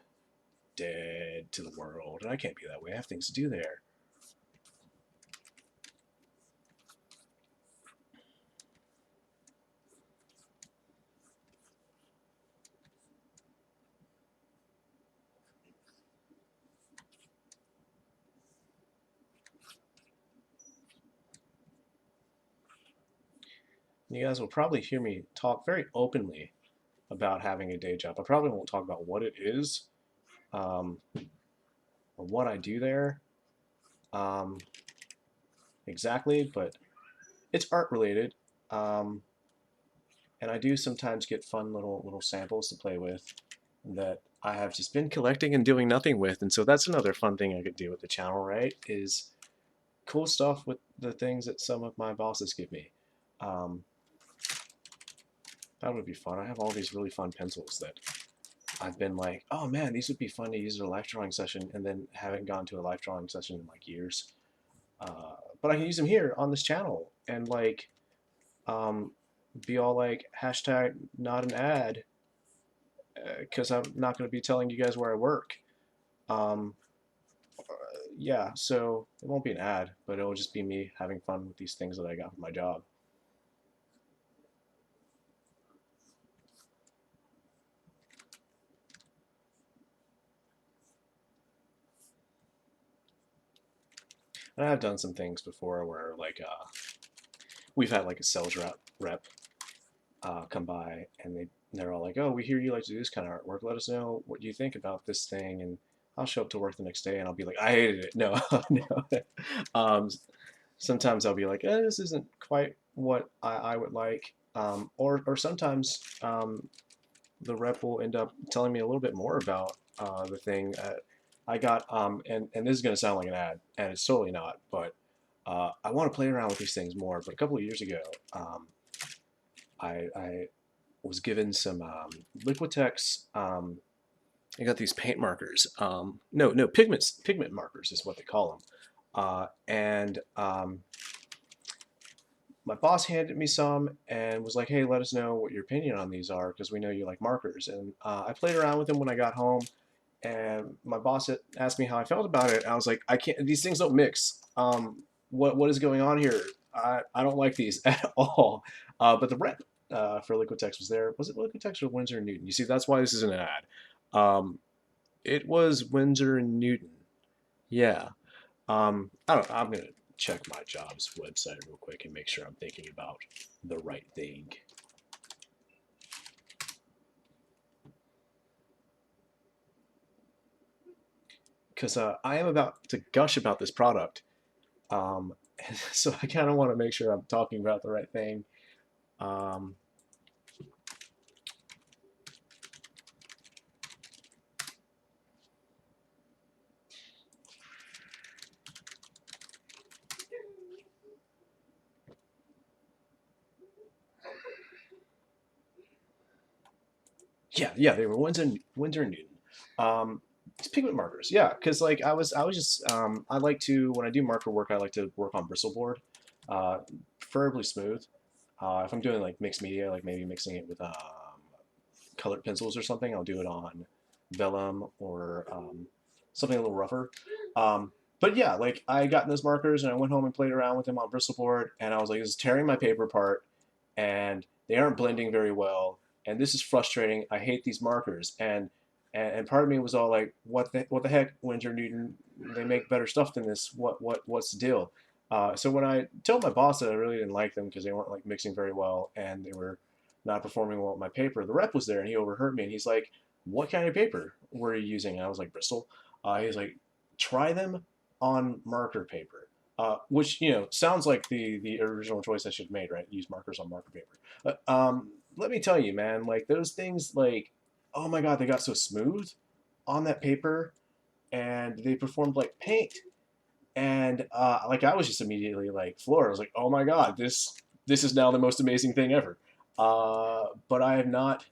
to the world. And I can't be that way. I have things to do there. You guys will probably hear me talk very openly about having a day job. I probably won't talk about what it is, or what I do there exactly, but it's art related, and and I do sometimes get fun little samples to play with that I have just been collecting and doing nothing with. And so that's another fun thing I could do with the channel, right? Is cool stuff with the things that some of my bosses give me. Um, that would be fun. I have all these really fun pencils that I've been like, oh man, these would be fun to use at a life drawing session, and then haven't gone to a life drawing session in like years. But I can use them here on this channel and like um, be all like hashtag not an ad because I'm not going to be telling you guys where I work. Um, yeah, so it won't be an ad, but it'll just be me having fun with these things that I got from my job. And I've done some things before where like we've had like a sales rep come by and they're all like, oh, we hear you like to do this kind of artwork. Let us know what you think about this thing. And I'll show up to work the next day and I'll be like, I hated it. No, no. um, Sometimes I'll be like, this isn't quite what I would like. Or sometimes the rep will end up telling me a little bit more about the thing. I got, and this is going to sound like an ad, and it's totally not, but I want to play around with these things more. But a couple of years ago, I was given some Liquitex. I got these paint markers. No, pigment markers is what they call them. And my boss handed me some and was like, "Hey, let us know what your opinion on these are because we know you like markers." And I played around with them when I got home, and my boss asked me how I felt about it. I was like, "I can't. These things don't mix. What is going on here? I don't like these at all." But the rep for Liquitex was there. Was it Liquitex or Winsor and Newton? You see, that's why this isn't an ad. Um, it was Winsor and Newton. Yeah. I don't. I'm gonna check my job's website real quick and make sure I'm thinking about the right thing. Because I am about to gush about this product, um, so I kind of want to make sure I'm talking about the right thing. Um, yeah, they were Winsor and Newton. It's pigment markers, yeah, because like I was just I like to when I do marker work, I like to work on bristle board, preferably smooth. If I'm doing like mixed media, like maybe mixing it with colored pencils or something, I'll do it on vellum or something a little rougher. But yeah, like I got those markers and I went home and played around with them on bristle board, and I was like, this is tearing my paper apart, and they aren't blending very well, and this is frustrating. I hate these markers, and part of me was all like, what the heck, Winsor Newton? They make better stuff than this. What's the deal? So when I told my boss that I really didn't like them because they weren't like mixing very well and they were not performing well with my paper, the rep was there and he overheard me and he's like, "What kind of paper were you using?" And I was like, "Bristol." He's like, "Try them on marker paper." Which sounds like the original choice I should have made, right? Use markers on marker paper. Let me tell you, man, like those things, like, oh my god, they got so smooth on that paper, and they performed like paint. And like I was just immediately like floored. I was like, oh my god, this is now the most amazing thing ever. But I have not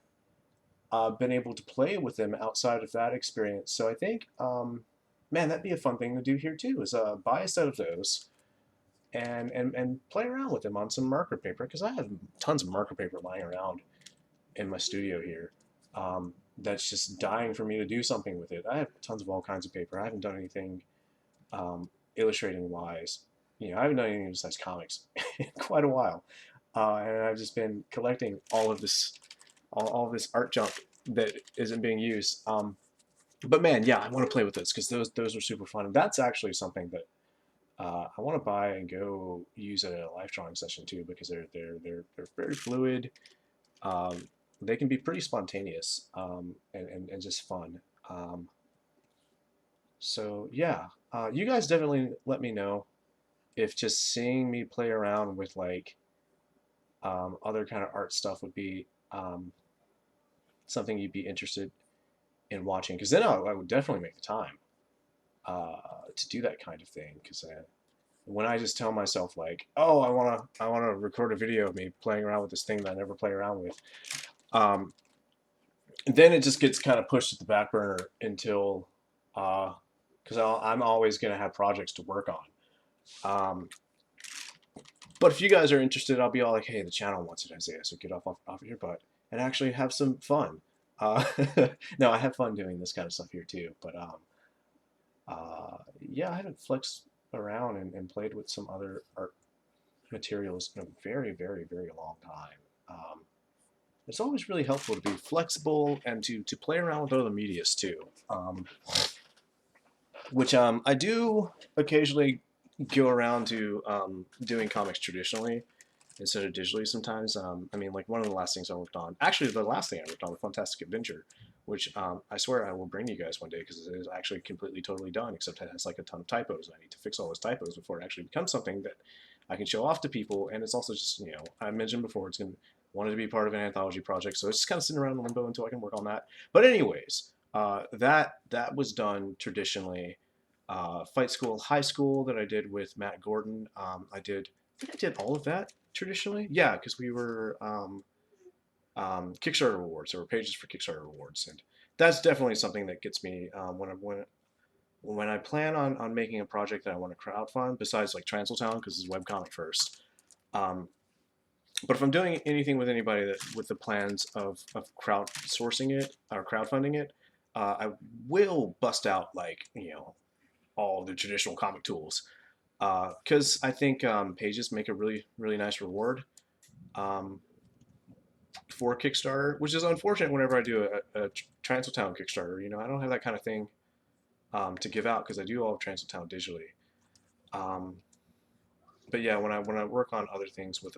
been able to play with them outside of that experience. So I think, man, that'd be a fun thing to do here too. Is buy a set of those and play around with them on some marker paper because I have tons of marker paper lying around in my studio here. That's just dying for me to do something with it. I have tons of all kinds of paper. I haven't done anything illustrating wise. I haven't done anything besides comics in quite a while, and I've just been collecting all of this art junk that isn't being used. But man, yeah, I want to play with this because those are super fun. And that's actually something that I want to buy and go use at a life drawing session too because they're very fluid. Um, they can be pretty spontaneous and just fun. So yeah, you guys definitely let me know if just seeing me play around with like Other kind of art stuff would be something you'd be interested in watching, because then I would definitely make the time to do that kind of thing. Because when I just tell myself like, oh, I wanna record a video of me playing around with this thing that I never play around with, um, then it just gets kind of pushed to the back burner until because I'm always gonna have projects to work on. Um, but if you guys are interested, I'll be all like, hey, the channel wants it, Isaiah, so get off of your butt and actually have some fun. Uh, no, I have fun doing this kind of stuff here too. But yeah, I haven't flexed around and played with some other art materials in a very, very, very long time. It's always really helpful to be flexible and to play around with other medias too, which I do occasionally go around to doing comics traditionally instead of digitally sometimes. I mean, like one of the last things I worked on, actually the last thing I worked on, Fantastic Adventure, which I swear I will bring you guys one day because it is actually completely totally done, except it has like a ton of typos, and I need to fix all those typos before it actually becomes something that I can show off to people. And it's also just, I mentioned before, it's going to wanted to be part of an anthology project, so it's just kind of sitting around in limbo until I can work on that. But anyways, that was done traditionally. Fight School High School that I did with Matt Gordon. I think I did all of that traditionally. Yeah, because we were Kickstarter rewards. There were pages for Kickstarter rewards, and that's definitely something that gets me when I plan on making a project that I want to crowdfund. Besides like Transaltown, because it's webcomic first. Um, but if I'm doing anything with anybody that with the plans of crowdsourcing it or crowdfunding it, I will bust out like all the traditional comic tools because I think pages make a really really nice reward um, for Kickstarter, which is unfortunate whenever I do a Transaltown Kickstarter. I don't have that kind of thing to give out because I do all of Transaltown digitally. Um, but yeah, when I work on other things with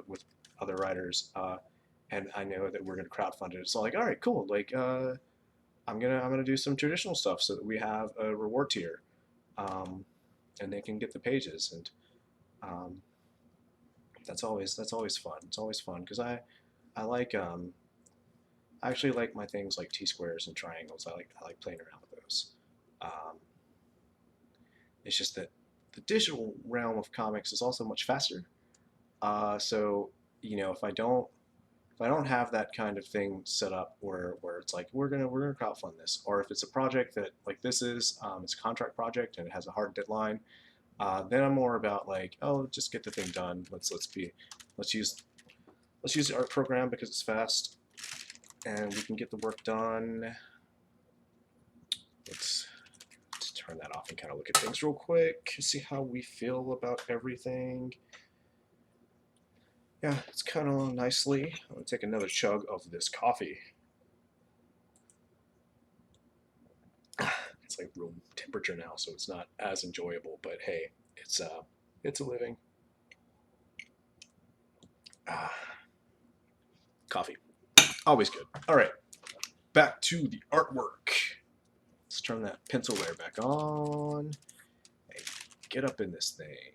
other writers, and I know that we're going to crowdfund it, it's all like, all right, cool. Like, I'm gonna do some traditional stuff so that we have a reward tier, um, and they can get the pages, and um, that's always fun. It's always fun because I like I actually like my things like T squares and triangles. I like playing around with those. Um, it's just that the digital realm of comics is also much faster. So if I don't have that kind of thing set up where it's like we're gonna crowdfund this, or if it's a project that like this is it's a contract project and it has a hard deadline, then I'm more about like, oh, just get the thing done. Let's use let's use the art program because it's fast and we can get the work done. Let's turn that off and kind of look at things real quick, see how we feel about everything. Yeah, it's kind of nicely. I'm gonna take another chug of this coffee. It's like room temperature now, so it's not as enjoyable. But hey, it's a living. Ah, coffee, always good. All right, back to the artwork. Let's turn that pencil layer back on and get up in this thing.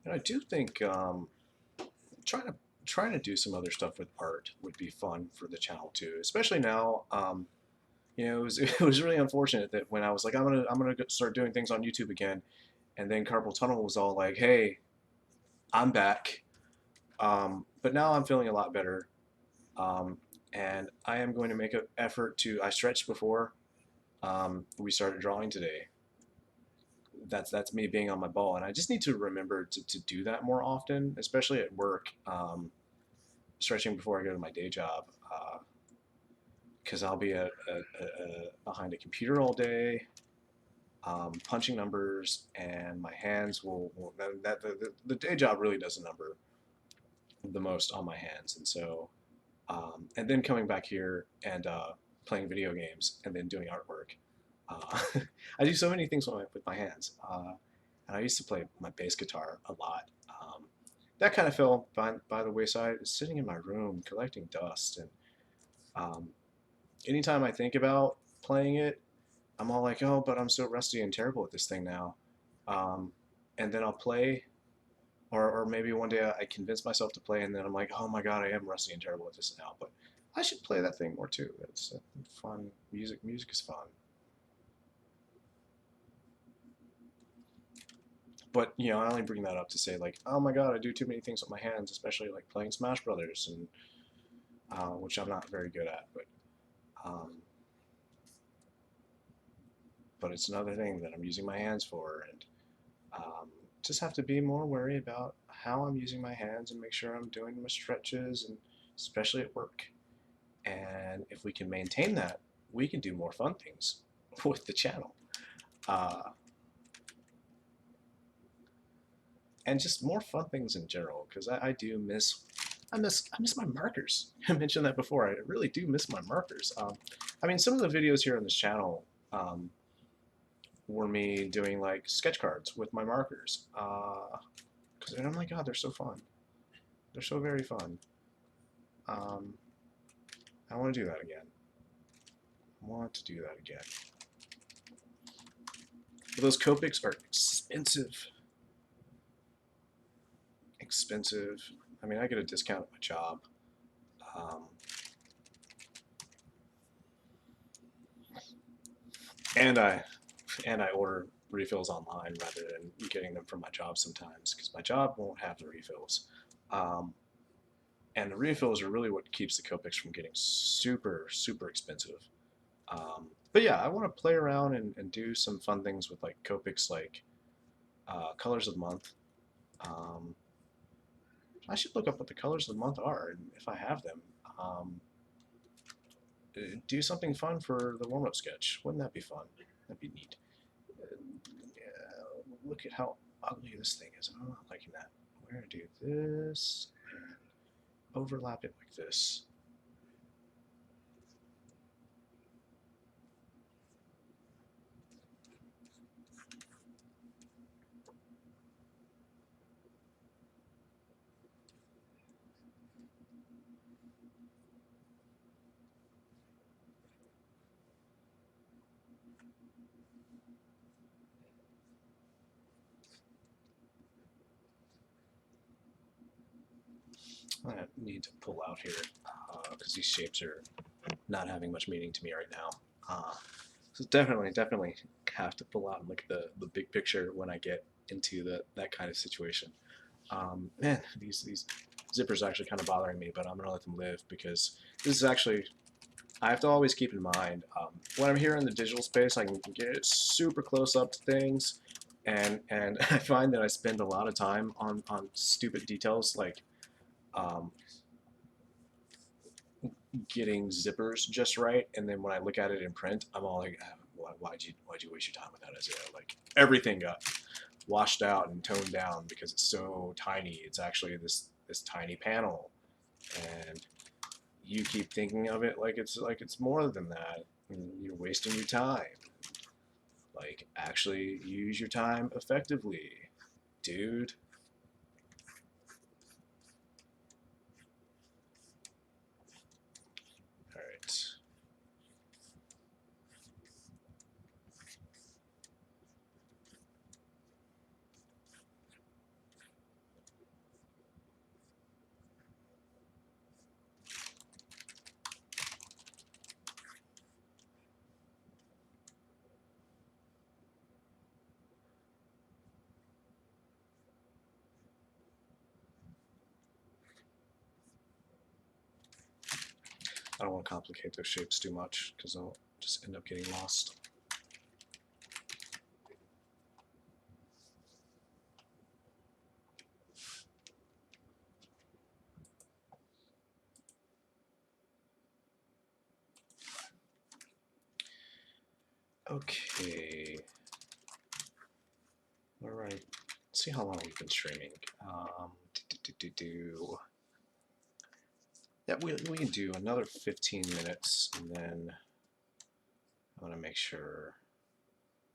And I do think trying to trying to do some other stuff with art would be fun for the channel too, especially now. It was really unfortunate that when I was like, I'm gonna start doing things on YouTube again, and then Carpal Tunnel was all like, hey, I'm back. But now I'm feeling a lot better, um, and I am going to make an effort to. I stretched before we started drawing today. That's me being on my ball, and I just need to remember to do that more often, especially at work. Stretching before I go to my day job. Because I'll be behind a computer all day, punching numbers, and my hands will the day job really does a number the most on my hands, and so and then coming back here and playing video games and then doing artwork. I do so many things with my hands, and I used to play my bass guitar a lot. That kind of fell by the wayside. It's sitting in my room collecting dust, and um, anytime I think about playing it, I'm all like, oh, but I'm so rusty and terrible at this thing now. Um, and then I'll play, or maybe one day I convince myself to play, and then I'm like, oh my god, I am rusty and terrible at this now. But I should play that thing more too. It's fun. Music is fun. But you know, I only bring that up to say like, oh my god, I do too many things with my hands, especially like playing Smash Brothers, and which I'm not very good at. Um, but it's another thing that I'm using my hands for, and just have to be more wary about how I'm using my hands and make sure I'm doing my stretches, and especially at work. And if we can maintain that, we can do more fun things with the channel. Uh, and just more fun things in general, because I do miss I miss my markers. I mentioned that before. I really do miss my markers. I mean, some of the videos here on this channel were me doing like sketch cards with my markers. Because oh my god, they're so fun. They're so very fun. Um, I want to do that again. I want to do that again. But those Copics are expensive. Expensive. I mean, I get a discount at my job. Um, and I order refills online rather than getting them from my job sometimes because my job won't have the refills. Um, and the refills are really what keeps the Copics from getting super expensive. But yeah, I want to play around and do some fun things with like Copics, like colors of the month. Um, I should look up what the colors of the month are, and if I have them, um, do something fun for the warm-up sketch. Wouldn't that be fun? That'd be neat. Yeah, look at how ugly this thing is. I'm not liking that. We're gonna do this and overlap it like this. I need to pull out here because these shapes are not having much meaning to me right now. So definitely have to pull out and look at the big picture when I get into that kind of situation. Man, these zippers are actually kind of bothering me, but I'm gonna let them live because this is actually I have to always keep in mind when I'm here in the digital space, I can get super close up to things, and I find that I spend a lot of time on stupid details like um, getting zippers just right, and then when I look at it in print, I'm all like, why'd you waste your time with that? Isaiah? Like everything got washed out and toned down because it's so tiny. It's actually this tiny panel, and you keep thinking of it like it's more than that. And you're wasting your time. Like actually use your time effectively, dude. All right. I don't want to complicate those shapes too much because I'll just end up getting lost. Okay. All right. Let's see how long we've been streaming. Yeah, we can do another 15 minutes, and then I want to make sure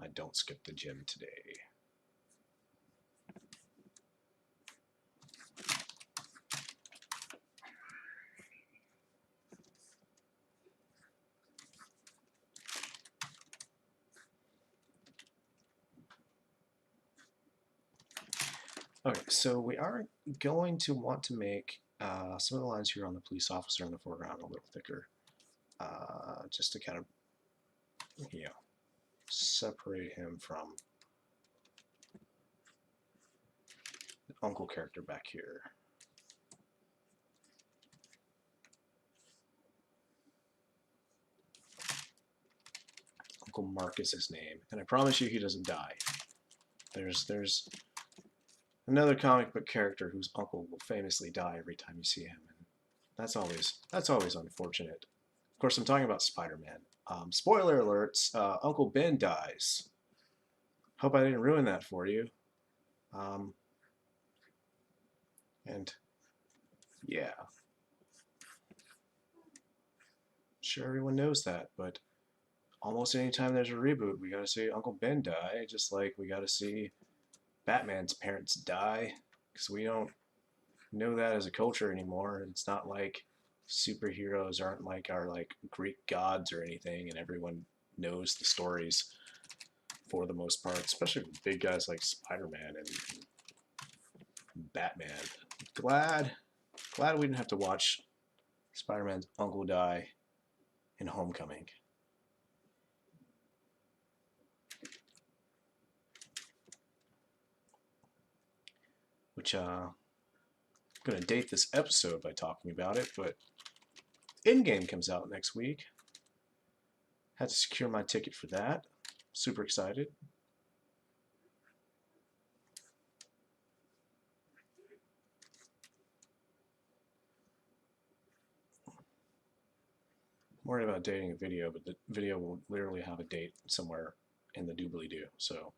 I don't skip the gym today. Okay, so we are going to want to make some of the lines here on the police officer in the foreground a little thicker, just to kind of, you know, separate him from the uncle character back here. Uncle Mark is his name, and I promise you he doesn't die. There's another comic book character whose uncle will famously die every time you see him, and that's always unfortunate. Of course, I'm talking about Spider-Man. Spoiler alerts: Uncle Ben dies. Hope I didn't ruin that for you. And yeah, sure everyone knows that, but almost anytime there's a reboot, we gotta see Uncle Ben die, just like we gotta see Batman's parents die, because we don't know that as a culture anymore. It's not like superheroes aren't like our like Greek gods or anything, and everyone knows the stories for the most part, especially with big guys like Spider-Man and Batman. Glad we didn't have to watch Spider-Man's uncle die in Homecoming. Which I'm gonna date this episode by talking about it, but Endgame comes out next week. Had to secure my ticket for that. Super excited. I'm worried about dating a video, but the video will literally have a date somewhere in the doobly-doo. So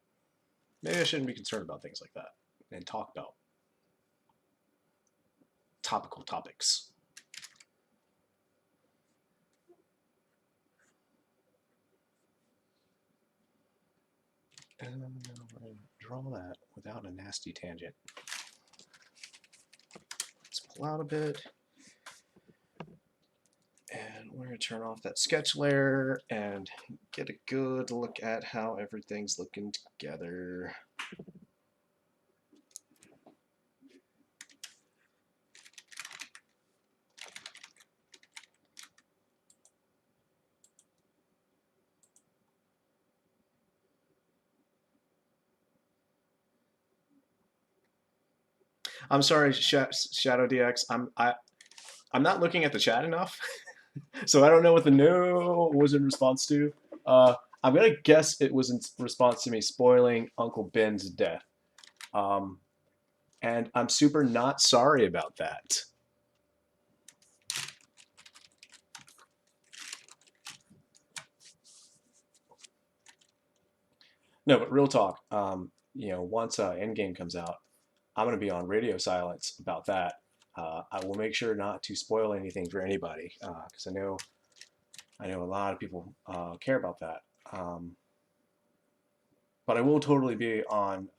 maybe I shouldn't be concerned about things like that and talk about topical topics. And I'm going to draw that without a nasty tangent. Let's pull out a bit. And we're going to turn off that sketch layer and get a good look at how everything's looking together. I'm sorry, Shadow DX. I'm not looking at the chat enough, so I don't know what the no was in response to. I'm gonna guess it was in response to me spoiling Uncle Ben's death, and I'm super not sorry about that. No, but real talk. You know, once Endgame comes out, I'm gonna be on radio silence about that. I will make sure not to spoil anything for anybody because I know a lot of people care about that. But I will totally be on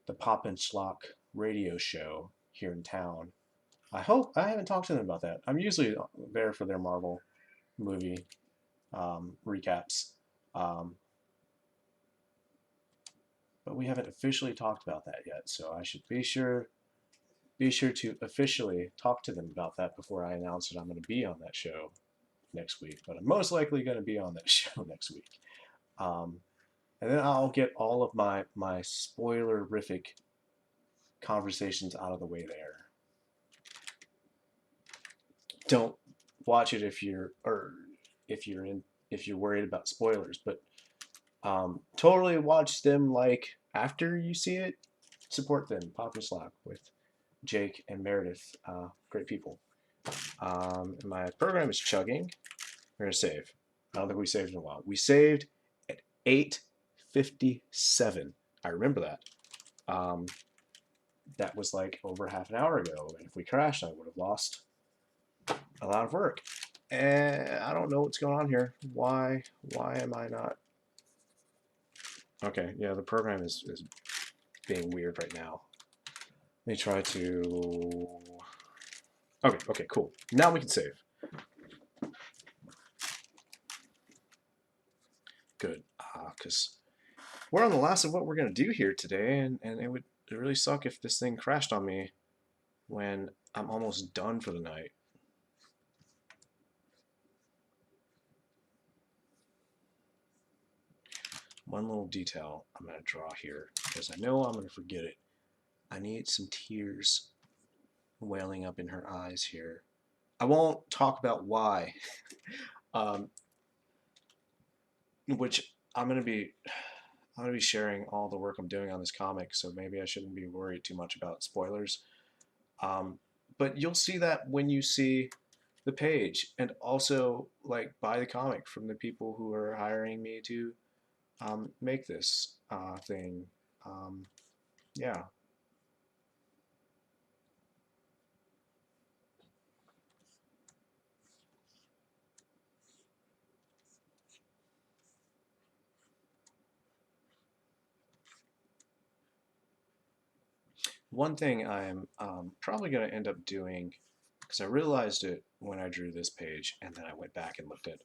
the Pop and Schlock radio show here in town. I hope I haven't talked to them about that. I'm usually there for their Marvel movie recaps, um, but we haven't officially talked about that yet. So I should be sure to officially talk to them about that before I announce that I'm going to be on that show next week. But I'm most likely going to be on that show next week. And then I'll get all of my spoilerific conversations out of the way there. Don't watch it if you're worried about spoilers, but totally watch them like after you see it. Support them. Pop and Schlock with Jake and Meredith, great people. My program is chugging. We're gonna save. I don't think we saved in a while. We saved at 8:57. I remember that. That was like over half an hour ago, and if we crashed, I would have lost a lot of work. And I don't know what's going on here. Why am I not? Okay, yeah, the program is being weird right now. Let me try to. Okay, cool. Now we can save. Good, because we're on the last of what we're going to do here today, and it would it'd really suck if this thing crashed on me when I'm almost done for the night. One little detail I'm going to draw here because I know I'm going to forget it. I need some tears welling up in her eyes here. I won't talk about why, um, which I'm gonna be sharing all the work I'm doing on this comic, so maybe I shouldn't be worried too much about spoilers. Um, but you'll see that when you see the page, and also like buy the comic from the people who are hiring me to make this thing. Um, yeah. One thing I'm probably going to end up doing, because I realized it when I drew this page, and then I went back and looked at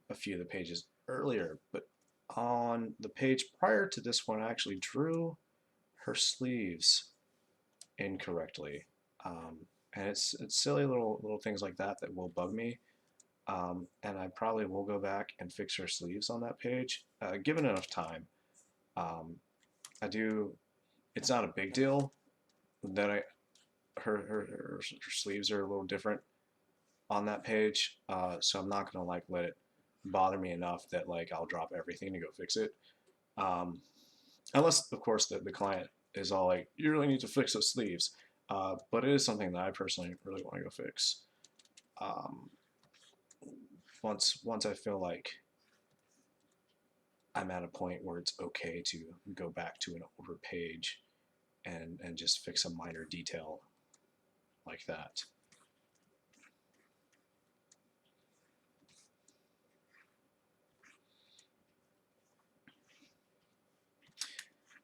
a few of the pages earlier, but on the page prior to this one, I actually drew her sleeves incorrectly. And it's silly little things like that that will bug me. And I probably will go back and fix her sleeves on that page, given enough time. Um, I do. It's not a big deal that her sleeves are a little different on that page, so I'm not gonna like let it bother me enough that like I'll drop everything to go fix it. Um, Unless of course the client is all like, you really need to fix those sleeves. But it is something that I personally really want to go fix. Um, once I feel like I'm at a point where it's okay to go back to an older page and just fix a minor detail like that.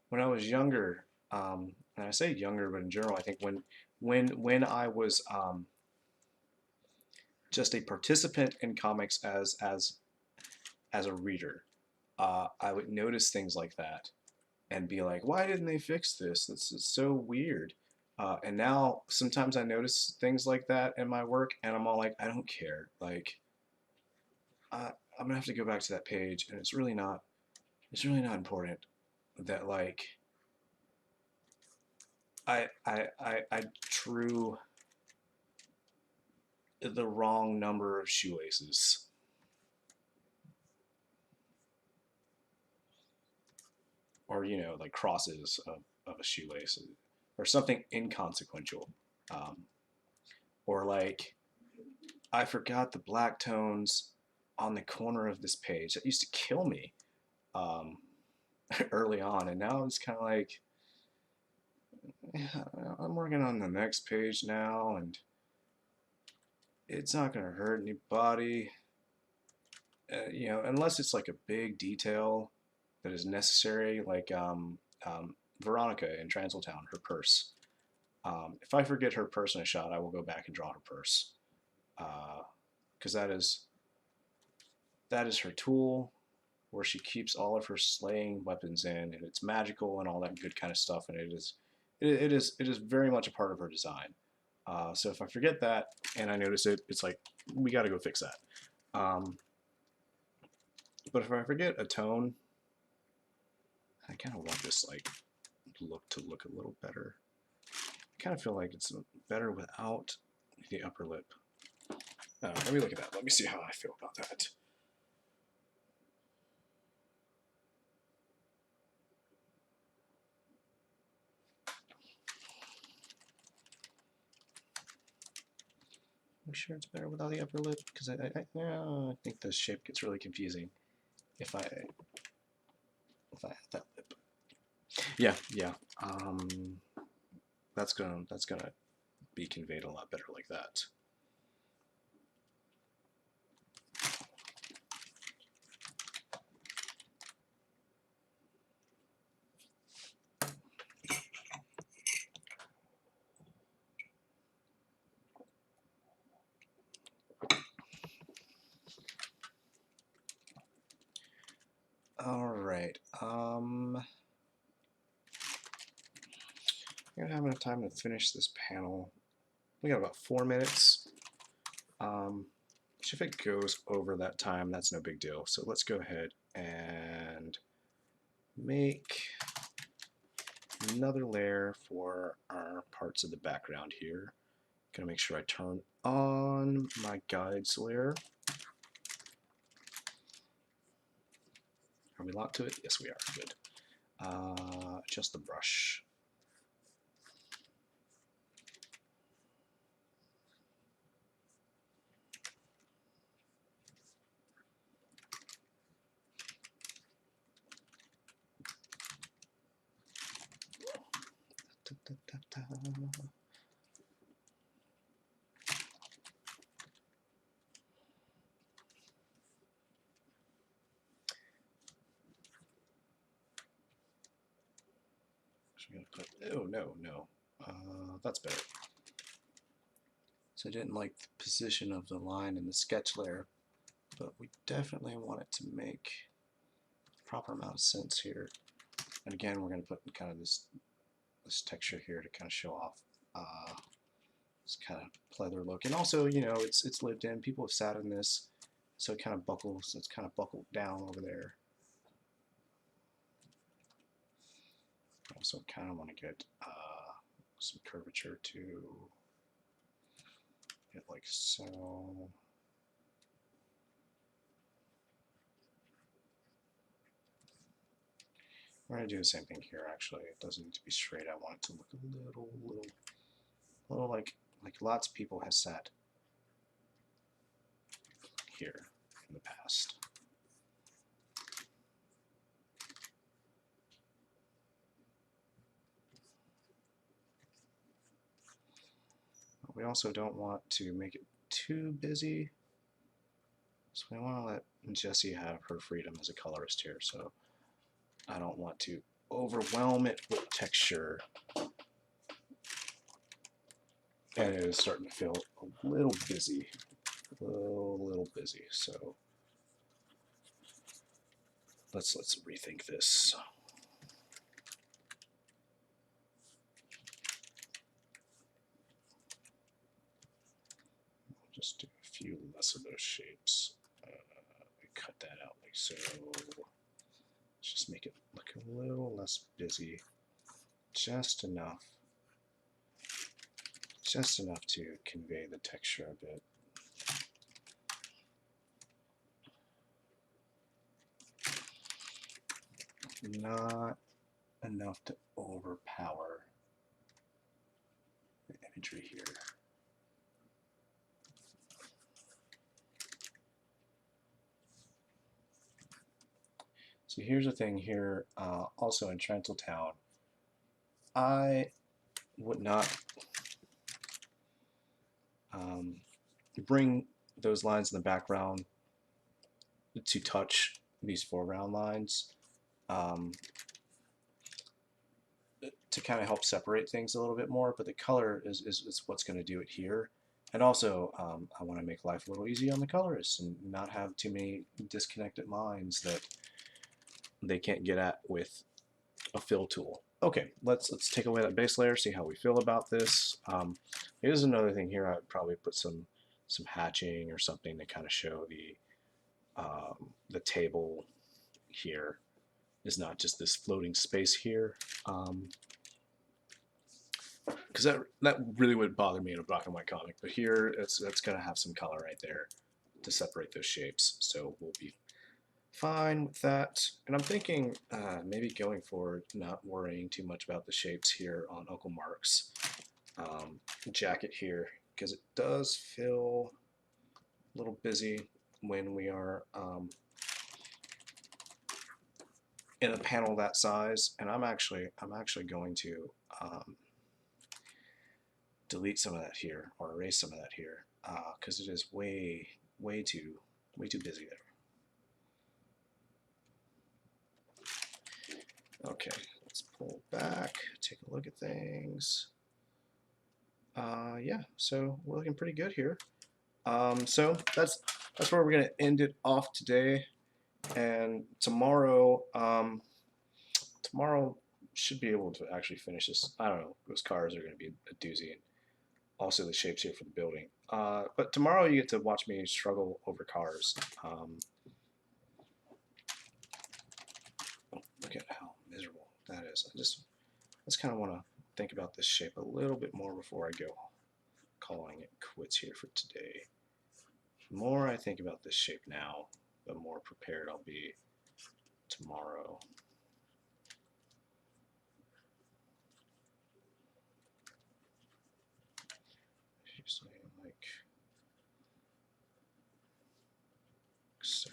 When I was younger, and I say younger, but in general, I think when I was just a participant in comics as a reader, I would notice things like that and be like, why didn't they fix this? This is so weird. And now sometimes I notice things like that in my work, and I'm all like, I don't care. Like, I'm gonna have to go back to that page, and it's really not important that like I drew the wrong number of shoelaces, or like crosses of a shoelace, or something inconsequential, um, or like I forgot the black tones on the corner of this page. That used to kill me um, early on, and now it's kind of like, yeah, I'm working on the next page now, and it's not going to hurt anybody. Unless it's like a big detail that is necessary, like Veronica in Transiltown, her purse. If I forget her purse in a shot, I will go back and draw her purse, because that is her tool where she keeps all of her slaying weapons in, and it's magical and all that good kind of stuff, and it is very much a part of her design. So if I forget that and I notice it, it's like we got to go fix that. But if I forget a tone, I kind of want this like look to look a little better. I kind of feel like it's better without the upper lip. Let me look at that. Let me see how I feel about that. I'm sure it's better without the upper lip because I think the shape gets really confusing if I have that lip. Yeah, yeah. That's gonna be conveyed a lot better like that. All right. I'm gonna have enough time to finish this panel. We got about 4 minutes. If it goes over that time, that's no big deal. So let's go ahead and make another layer for our parts of the background here. Gonna make sure I turn on my guides layer. Are we locked to it? Yes, we are. Good. Adjust the brush. Da, da, da, da. Oh, no. That's better. So I didn't like the position of the line in the sketch layer, but we definitely want it to make the proper amount of sense here. And again, we're going to put kind of this texture here to kind of show off this kind of pleather look. And also, you know, it's lived in. People have sat in this, so it kind of buckles. It's kind of buckled down over there. Also, kind of want to get some curvature to get like so. We're going to do the same thing here, actually. It doesn't need to be straight. I want it to look a little like lots of people have sat here in the past. We also don't want to make it too busy, so we want to let Jessie have her freedom as a colorist here. So I don't want to overwhelm it with texture. And it is starting to feel a little busy, So let's rethink this. Just do a few less of those shapes. Cut that out like so. Let's just make it look a little less busy. Just enough to convey the texture a bit. Not enough to overpower the imagery here. So here's the thing here, also in Transaltown, I would not bring those lines in the background to touch these foreground lines to kind of help separate things a little bit more, but the color is what's going to do it here. And also, I want to make life a little easy on the colorists and not have too many disconnected lines that they can't get at with a fill tool. Okay, let's take away that base layer, see how we feel about this. Here's another thing here. I'd probably put some hatching or something to kind of show the table here is not just this floating space here. Because that really would bother me in a black and white comic, but here it's going to have some color right there to separate those shapes, so we'll be fine with that. And I'm thinking maybe going forward, not worrying too much about the shapes here on Uncle Mark's jacket here, because it does feel a little busy when we are in a panel that size. And I'm actually going to delete some of that here, or erase some of that here, because it is way too busy there. Okay, let's pull back, take a look at things. Yeah, so we're looking pretty good here. So that's where we're gonna end it off today. And tomorrow, should be able to actually finish this. I don't know. Those cars are going to be a doozy. And also the shapes here for the building. But tomorrow you get to watch me struggle over cars. Look at how miserable that is. I just kind of want to think about this shape a little bit more before I go calling it quits here for today. The more I think about this shape now, the more prepared I'll be tomorrow. Usually like so.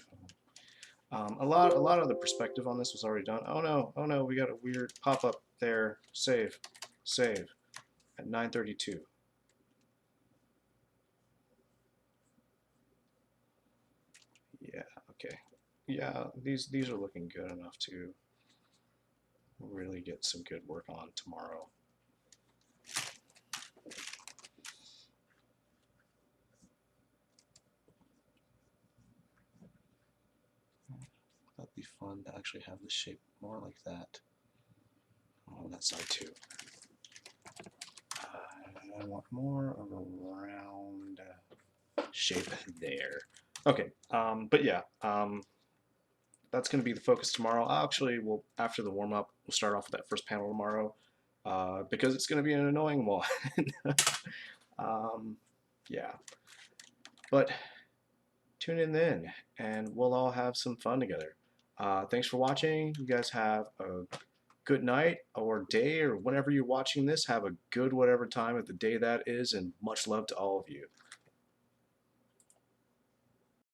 A lot of the perspective on this was already done. Oh no, we got a weird pop-up there. Save at 9:32. Yeah, okay. Yeah, these are looking good enough to really get some good work on tomorrow. That'd be fun to actually have the shape more like that on that side too. I want more of a round shape there. Okay, but yeah, that's going to be the focus tomorrow. Actually, we'll after the warm up, we'll start off with that first panel tomorrow because it's going to be an annoying one. Yeah, but tune in then, and we'll all have some fun together. Thanks for watching. You guys have a good night or day or whenever you're watching this. Have a good whatever time of the day that is, and much love to all of you.